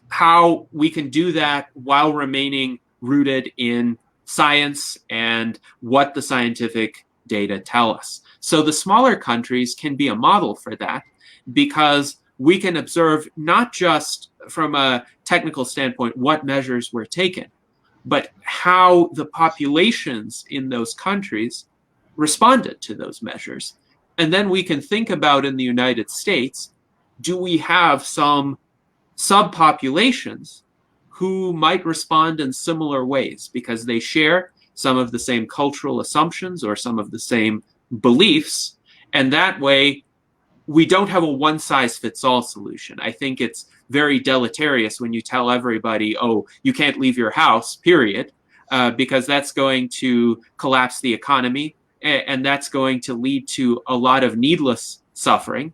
how we can do that while remaining rooted in science and what the scientific data tell us. So the smaller countries can be a model for that because we can observe not just from a technical standpoint what measures were taken, but how the populations in those countries responded to those measures. And then we can think about, in the United States, do we have some subpopulations who might respond in similar ways because they share some of the same cultural assumptions or some of the same beliefs, and that way we don't have a one-size-fits-all solution. I think it's very deleterious when you tell everybody, oh, you can't leave your house, period, because that's going to collapse the economy, and that's going to lead to a lot of needless suffering,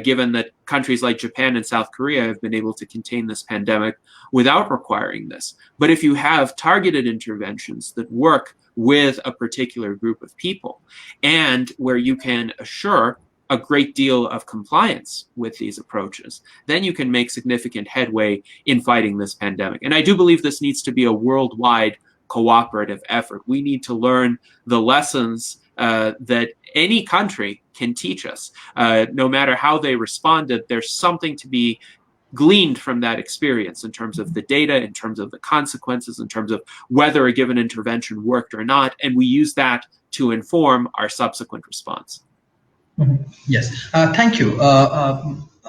given that countries like Japan and South Korea have been able to contain this pandemic without requiring this. But if you have targeted interventions that work with a particular group of people, and where you can assure a great deal of compliance with these approaches, then you can make significant headway in fighting this pandemic. And I do believe this needs to be a worldwide cooperative effort. We need to learn the lessons that any country can teach us. No matter how they responded, there's something to be gleaned from that experience in terms of the data, in terms of the consequences, in terms of whether a given intervention worked or not, and we use that to inform our subsequent response. Yes, thank you.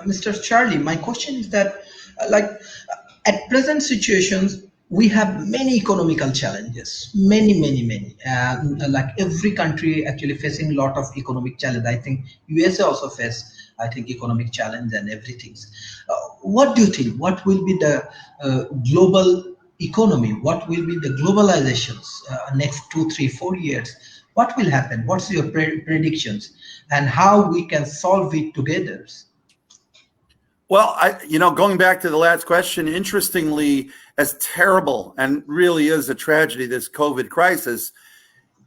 Mr. Charlie, my question is that, at present situations, we have many economical challenges, many. Like every country actually facing a lot of economic challenge. I think USA also face, I think, economic challenge and everything. What do you think? What will be the global economy? What will be the globalizations next 2, 3, 4 years? What will happen? What's your predictions, and how we can solve it together? Well, going back to the last question, interestingly, as terrible and really is a tragedy, this COVID crisis,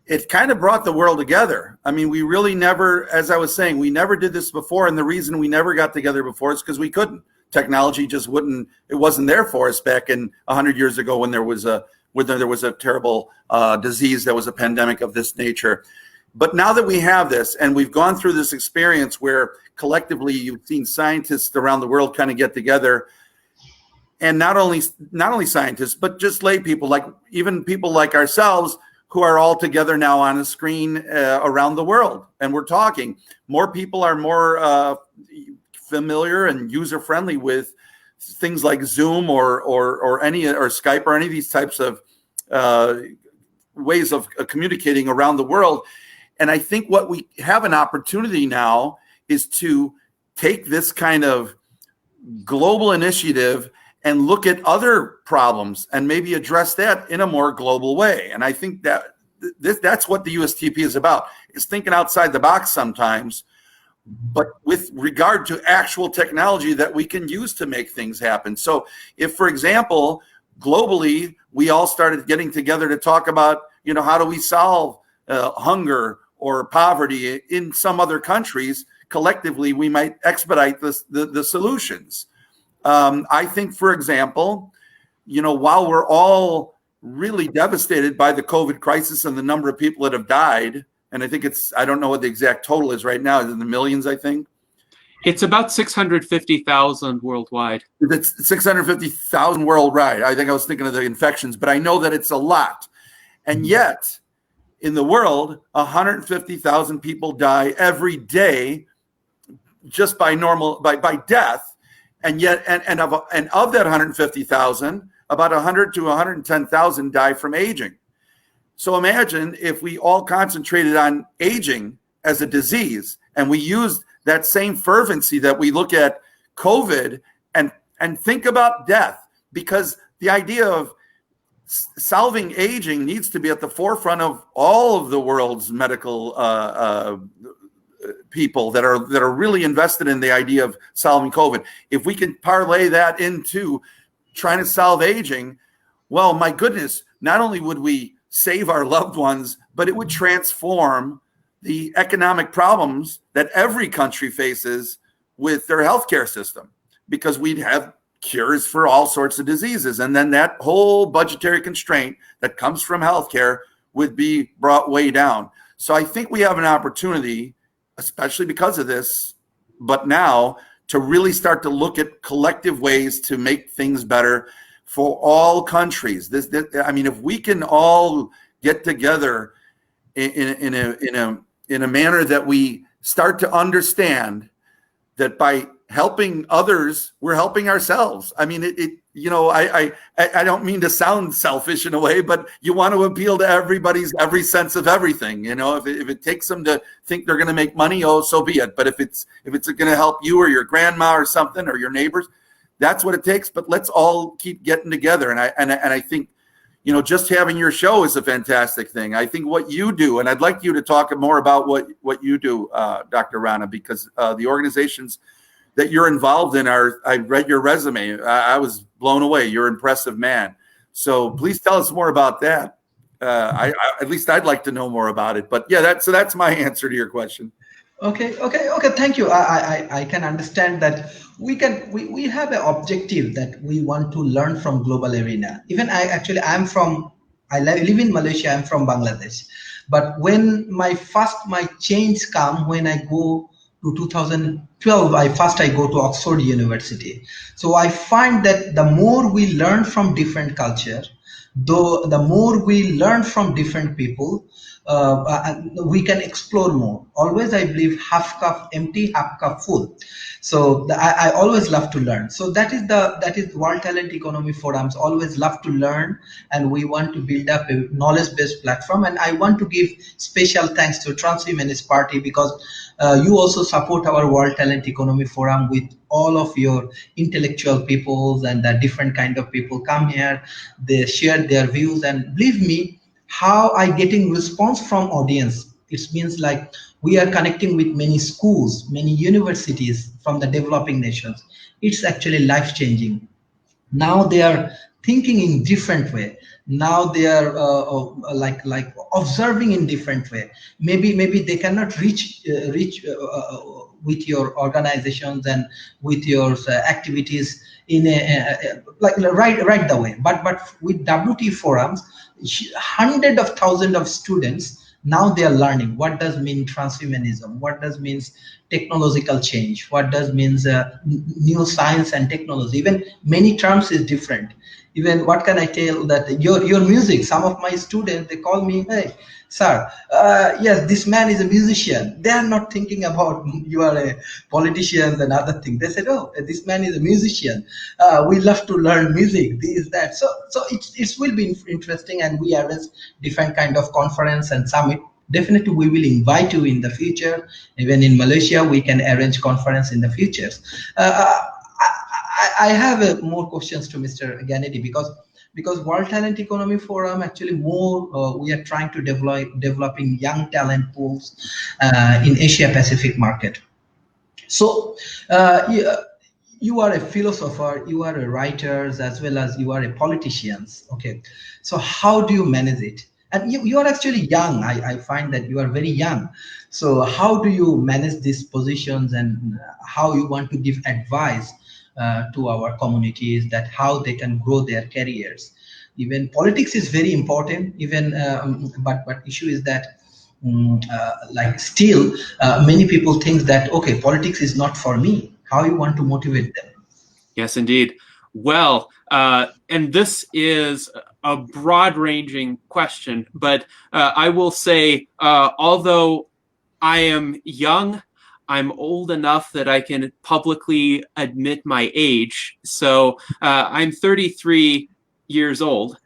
it kind of brought the world together. I mean, we really never, as I was saying, we never did this before. And the reason we never got together before is because we couldn't. Technology just it wasn't there for us back in 100 years ago when there was a terrible disease that was a pandemic of this nature. But now that we have this and we've gone through this experience where collectively you've seen scientists around the world kind of get together, and not only scientists, but just lay people, like even people like ourselves who are all together now on a screen around the world. And we're talking. More people are more familiar and user-friendly with things like Zoom or Skype or any of these types of ways of communicating around the world. And I think what we have an opportunity now is to take this kind of global initiative and look at other problems and maybe address that in a more global way. And I think that that's what the USTP is about, is thinking outside the box sometimes, but with regard to actual technology that we can use to make things happen. So if, for example, globally, we all started getting together to talk about, how do we solve hunger or poverty in some other countries, collectively, we might expedite the solutions. I think, for example, while we're all really devastated by the COVID crisis and the number of people that have died, and I think I don't know what the exact total is right now, it's in the millions, I think. It's about 650,000 worldwide. It's 650,000 worldwide. I think I was thinking of the infections, but I know that it's a lot. And yet, in the world, 150,000 people die every day just by death. And yet, and of that 150,000, about 100 to 110,000 die from aging. So imagine if we all concentrated on aging as a disease, and we used that same fervency that we look at COVID and think about death, because the idea of solving aging needs to be at the forefront of all of the world's medical people that are really invested in the idea of solving COVID. If we can parlay that into trying to solve aging, well, my goodness, not only would we save our loved ones, but it would transform the economic problems that every country faces with their healthcare system, because we'd have cures for all sorts of diseases. And then that whole budgetary constraint that comes from healthcare would be brought way down. So I think we have an opportunity, especially because of this, but now to really start to look at collective ways to make things better for all countries. I mean, if we can all get together in a manner that we start to understand that by helping others, we're helping ourselves. I mean, I don't mean to sound selfish in a way, but you want to appeal to every sense of everything. If it takes them to think they're going to make money, oh, so be it. But if it's going to help you or your grandma or something or your neighbors, that's what it takes. But let's all keep getting together. And I think, just having your show is a fantastic thing. I think what you do, and I'd like you to talk more about what you do, Dr. Rana, because the organizations that you're involved in I read your resume. I was blown away. You're an impressive man. So please tell us more about that. At least I'd like to know more about it. But yeah, that's my answer to your question. Okay. Thank you. I can understand that we have an objective that we want to learn from global arena. Even I live in Malaysia. I'm from Bangladesh. But when my change come when I go to 2012, I go to Oxford University. So I find that the more we learn from different culture, though the more we learn from different people, we can explore more. Always I believe half cup empty, half cup full. So I always love to learn. So that is World Talent Economy Forums always love to learn, and we want to build up a knowledge-based platform. And I want to give special thanks to Transhumanist Party, because you also support our World Talent Economy Forum with all of your intellectual peoples and the different kind of people come here. They share their views, and believe me, how I getting response from audience. It means like we are connecting with many schools, many universities from the developing nations. It's actually life changing. Now they are thinking in different way. Now they are like observing in different way. Maybe they cannot reach with your organizations and with your activities in like right the way, but with WT forums, hundred of thousands of students, now they are learning what does mean transhumanism, what does means technological change, what does means new science and technology. Even many terms is different. Even what can I tell that your music, some of my students, they call me, hey sir, yes, this man is a musician. They are not thinking about you are a politician and other thing. They said, oh, this man is a musician, we love to learn music, this that. So it will be interesting, and we arrange different kind of conference and summit. Definitely we will invite you in the future. Even in Malaysia we can arrange conference in the future. I have more questions to Mr. Gennady, because World Talent Economy Forum actually more we are trying to developing young talent pools in Asia Pacific market. So you are a philosopher, you are a writer, as well as you are a politician. Okay, so how do you manage it? And you are actually young. I find that you are very young. So how do you manage these positions, and how you want to give advice to our communities that how they can grow their careers? Even politics is very important. Even but issue is that like still many people think that okay, politics is not for me. How you want to motivate them? Yes, indeed. Well, and this is a broad-ranging question, but I will say, although I am young, I'm old enough that I can publicly admit my age. So I'm 33 years old,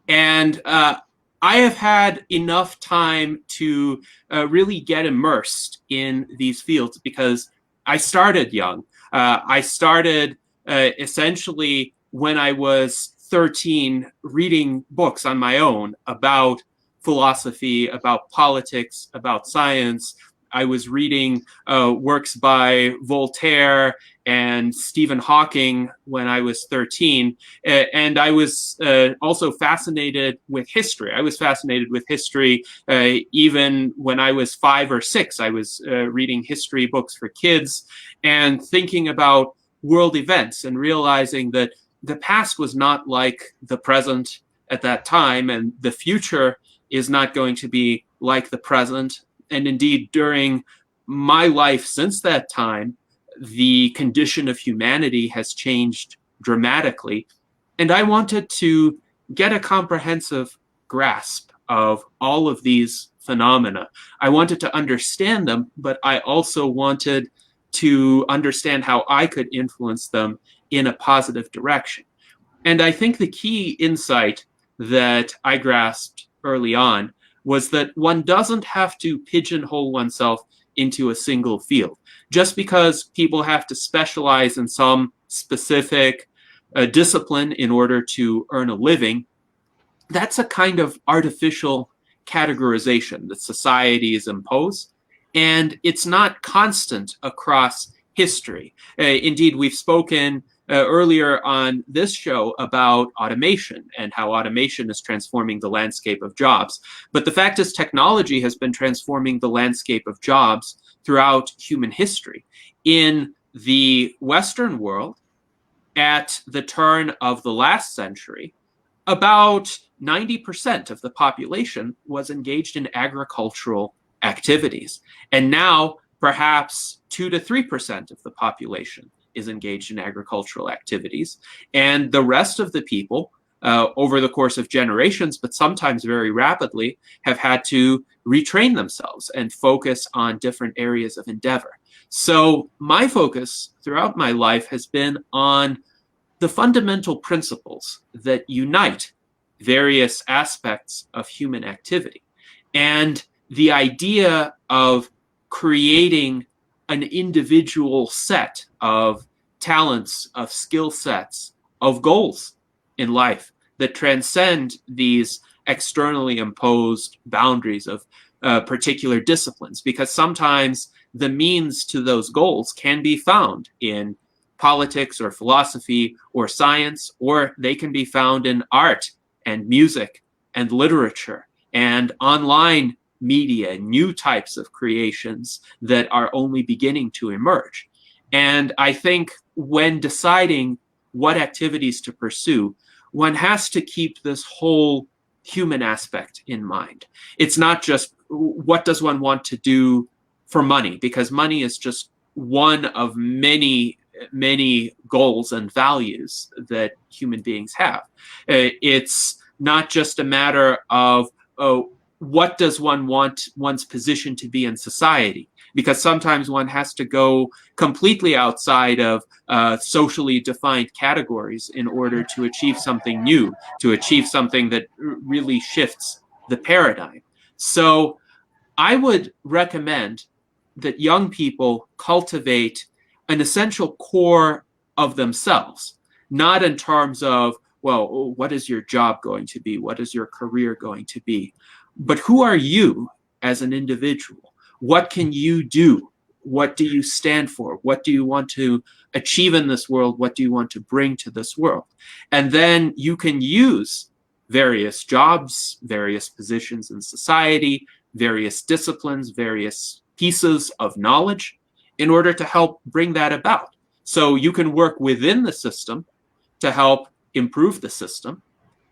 and I have had enough time to really get immersed in these fields, because I started young. I started essentially when I was 13, reading books on my own about philosophy, about politics, about science. I was reading works by Voltaire and Stephen Hawking when I was 13. And I was also fascinated with history. I was fascinated with history even when I was 5 or 6. I was reading history books for kids and thinking about world events and realizing that the past was not like the present at that time, and the future is not going to be like the present. And indeed, during my life since that time, the condition of humanity has changed dramatically. And I wanted to get a comprehensive grasp of all of these phenomena. I wanted to understand them, but I also wanted to understand how I could influence them in a positive direction. And I think the key insight that I grasped early on was that one doesn't have to pigeonhole oneself into a single field. Just because people have to specialize in some specific discipline in order to earn a living, that's a kind of artificial categorization that societies impose, and it's not constant across history. Indeed, we've spoken earlier on this show about automation and how automation is transforming the landscape of jobs. But the fact is, technology has been transforming the landscape of jobs throughout human history. In the Western world, at the turn of the last century, about 90% of the population was engaged in agricultural activities. And now perhaps 2 to 3% of the population is engaged in agricultural activities, and the rest of the people, over the course of generations, but sometimes very rapidly, have had to retrain themselves and focus on different areas of endeavor. So my focus throughout my life has been on the fundamental principles that unite various aspects of human activity, and the idea of creating an individual set of talents, of skill sets, of goals in life that transcend these externally imposed boundaries of particular disciplines, because sometimes the means to those goals can be found in politics or philosophy or science, or they can be found in art and music and literature and online media, new types of creations that are only beginning to emerge. And I think when deciding what activities to pursue, one has to keep this whole human aspect in mind. It's not just what does one want to do for money, because money is just one of many goals and values that human beings have. It's not just a matter of what does one want one's position to be in society, because sometimes one has to go completely outside of socially defined categories in order to achieve something new, to achieve something that really shifts the paradigm. So I would recommend that young people cultivate an essential core of themselves, not in terms of, well, what is your job going to be? What is your career going to be? But who are you as an individual? What can you do? What do you stand for? What do you want to achieve in this world? What do you want to bring to this world? And then you can use various jobs, various positions in society, various disciplines, various pieces of knowledge in order to help bring that about. So you can work within the system to help improve the system.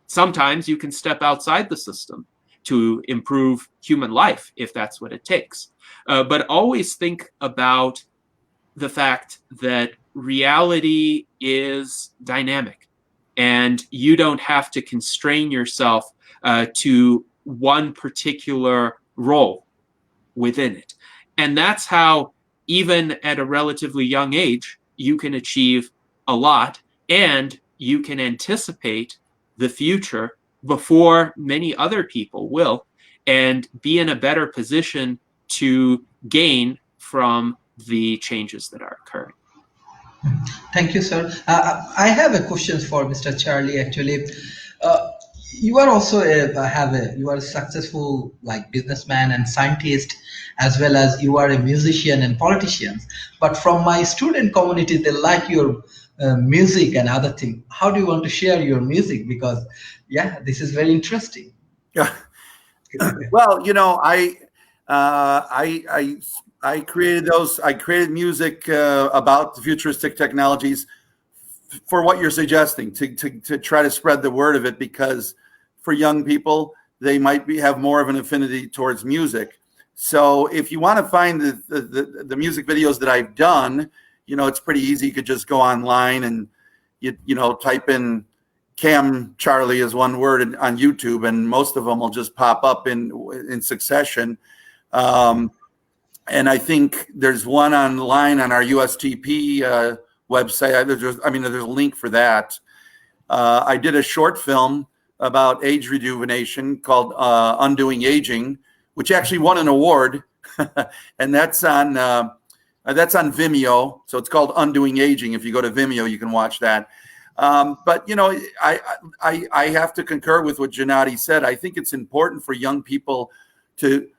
Sometimes you can step outside the system to improve human life, if that's what it takes. But always think about the fact that reality is dynamic, and you don't have to constrain yourself to one particular role within it. And that's how, even at a relatively young age, you can achieve a lot, and you can anticipate the future before many other people will, and be in a better position to gain from the changes that are occurring. Thank you, sir. I have a question for Mr. Charlie. Actually, you are also you are a successful like businessman and scientist, as well as you are a musician and politician. But from my student community, they like your music and other things. How do you want to share your music? Because yeah, this is very interesting. Yeah. Well, you know, I created those. I created music about the futuristic technologies for what you're suggesting, to try to spread the word of it, because for young people, they might have more of an affinity towards music. So if you want to find the music videos that I've done, you know, it's pretty easy. You could just go online and you know, type in Cam Charlie as one word on YouTube, and most of them will just pop up in succession. And I think there's one online on our USTP website. There's a link for that. I did a short film about age rejuvenation called Undoing Aging, which actually won an award, and that's on Vimeo. So it's called Undoing Aging. If you go to Vimeo, you can watch that. But you know, I have to concur with what Gennady said. I think it's important for young people to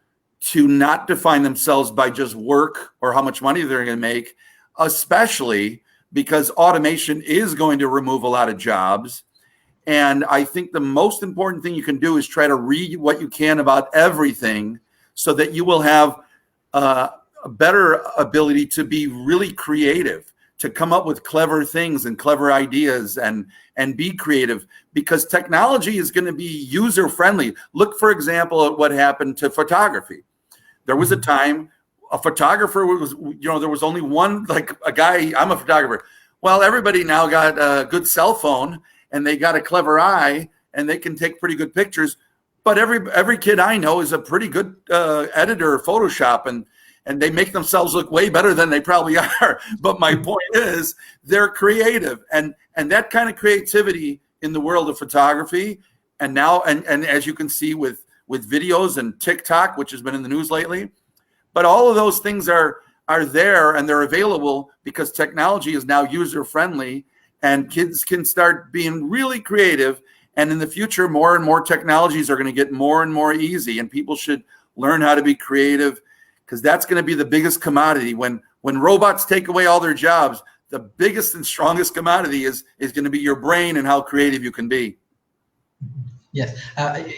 not define themselves by just work or how much money they're going to make, especially because automation is going to remove a lot of jobs. And I think the most important thing you can do is try to read what you can about everything, so that you will have a better ability to be really creative, to come up with clever things and clever ideas and be creative, because technology is going to be user friendly. Look, for example, at what happened to photography. There was a time a photographer was, there was only one, like a guy, I'm a photographer. Well, everybody now got a good cell phone and they got a clever eye and they can take pretty good pictures. But every kid I know is a pretty good editor of Photoshop, and they make themselves look way better than they probably are. But my point is, they're creative, and that kind of creativity in the world of photography, and now and as you can see with videos and TikTok, which has been in the news lately, but all of those things are there and they're available because technology is now user friendly, and kids can start being really creative. And in the future, more and more technologies are going to get more and more easy, and people should learn how to be creative, because that's going to be the biggest commodity. When robots take away all their jobs, the biggest and strongest commodity is going to be your brain and how creative you can be. Yes,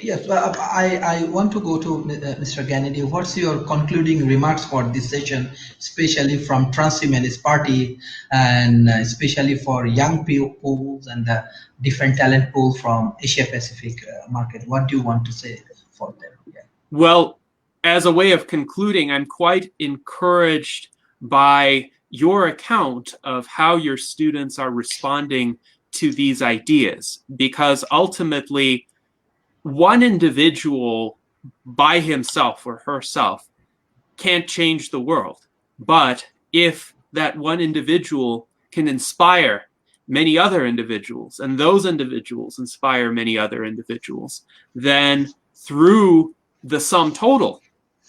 yes. I want to go to Mr. Gennady. What's your concluding remarks for this session, especially from Transhumanist Party, and especially for young people and the different talent pool from Asia Pacific market? What do you want to say for them? Yeah. Well, as a way of concluding, I'm quite encouraged by your account of how your students are responding to these ideas, because ultimately, one individual by himself or herself can't change the world. But if that one individual can inspire many other individuals, and those individuals inspire many other individuals, then through the sum total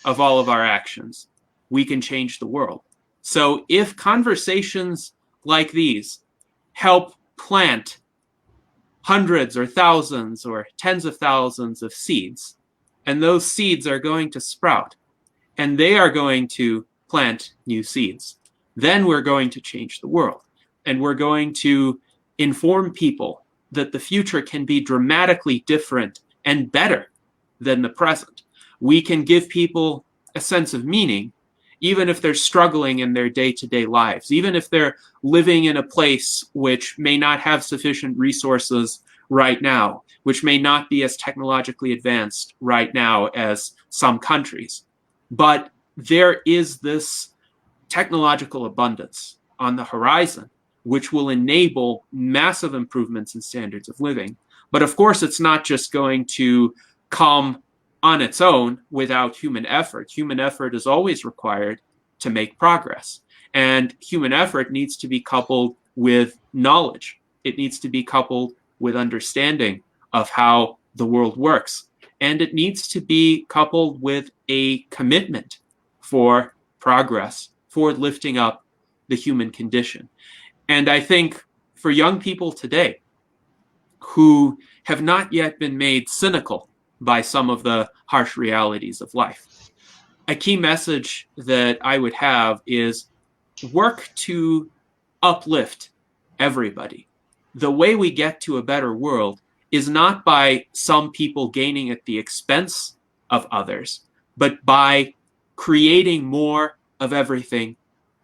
of all of our actions, we can change the world. So if conversations like these help plant hundreds or thousands or tens of thousands of seeds, and those seeds are going to sprout, and they are going to plant new seeds, then we're going to change the world. And we're going to inform people that the future can be dramatically different and better than the present. We can give people a sense of meaning, even if they're struggling in their day-to-day lives, even if they're living in a place which may not have sufficient resources right now, which may not be as technologically advanced right now as some countries. But there is this technological abundance on the horizon, which will enable massive improvements in standards of living. But of course, it's not just going to come on its own without human effort. Human effort is always required to make progress. And human effort needs to be coupled with knowledge. It needs to be coupled with understanding of how the world works. And it needs to be coupled with a commitment for progress, for lifting up the human condition. And I think for young people today who have not yet been made cynical by some of the harsh realities of life, a key message that I would have is work to uplift everybody. The way we get to a better world is not by some people gaining at the expense of others, but by creating more of everything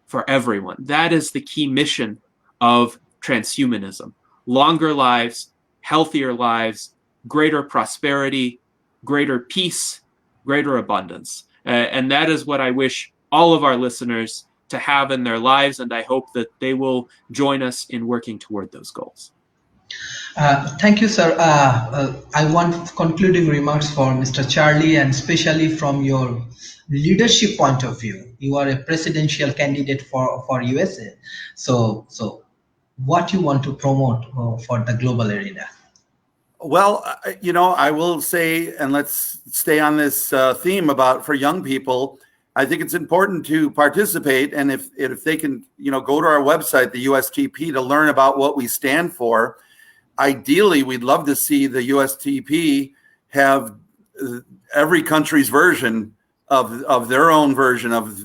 for everyone. That is the key mission of transhumanism. Longer lives, healthier lives, greater prosperity, greater peace, greater abundance. And that is what I wish all of our listeners to have in their lives, and I hope that they will join us in working toward those goals. Thank you, sir. I want concluding remarks for Mr. Charlie, and especially from your leadership point of view. You are a presidential candidate for USA. So what you want to promote for the global arena? Well, I will say, and let's stay on this theme about for young people, I think it's important to participate. And if they can, go to our website, the USTP, to learn about what we stand for. Ideally, we'd love to see the USTP have every country's version of their own version of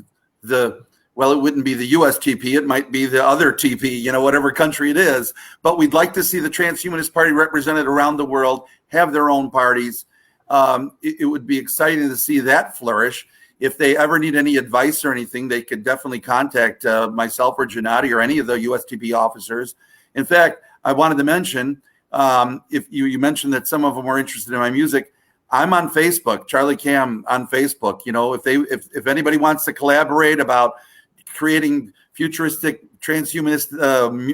well, it wouldn't be the USTP, it might be the other TP, whatever country it is. But we'd like to see the Transhumanist Party represented around the world, have their own parties. It would be exciting to see that flourish. If they ever need any advice or anything, they could definitely contact myself or Gennady or any of the USTP officers. In fact, I wanted to mention, if you mentioned that some of them were interested in my music, I'm on Facebook, Charlie Cam on Facebook. You know, if anybody wants to collaborate about creating futuristic transhumanist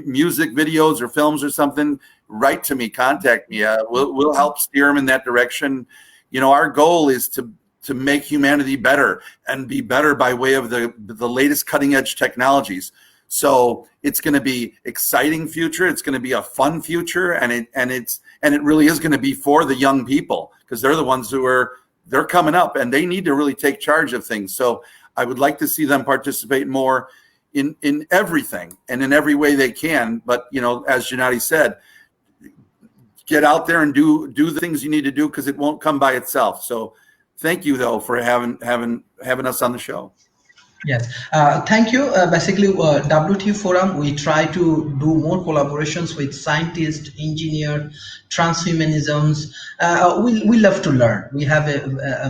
music videos or films or something, write to me, contact me. We'll help steer them in that direction. You know, our goal is to make humanity better and be better by way of the latest cutting edge technologies. So it's going to be exciting future. It's going to be a fun future, and it really is going to be for the young people, because they're the ones they're coming up and they need to really take charge of things. So I would like to see them participate more in everything and in every way they can. But, you know, as Gennady said, get out there and do the things you need to do, because it won't come by itself. So thank you, though, for having us on the show. Yes, thank you. Basically, WT Forum, we try to do more collaborations with scientists, engineers, transhumanisms. We love to learn. We have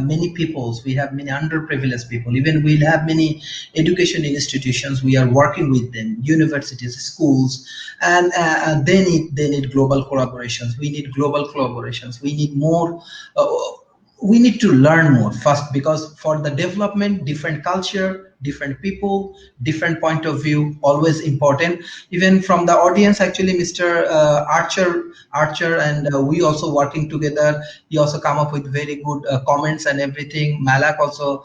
many peoples. We have many underprivileged people. Even we have many education institutions. We are working with them, universities, schools, and they need global collaborations. We need global collaborations. We need more. We need to learn more first, because for the development, different culture, different people, different point of view, always important. Even from the audience, actually, Mr. Archer and we also working together. He also come up with very good comments and everything. Malak also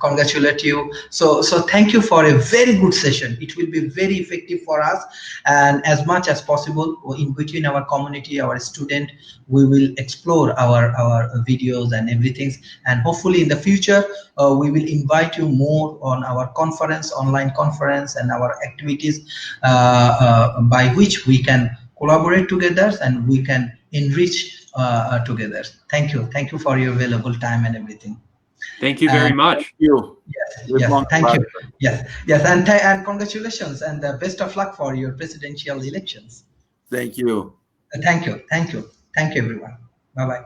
congratulate you. So thank you for a very good session. It will be very effective for us, and as much as possible in between our community, our student, we will explore our videos and everything, and hopefully in the future we will invite you more on our conference, online conference, and our activities by which we can collaborate together and we can enrich together. Thank you for your valuable time and everything. Thank you very much. Thank you. Yes, thank you. Yes, and congratulations and best of luck for your presidential elections. Thank you. Thank you, everyone. Bye bye.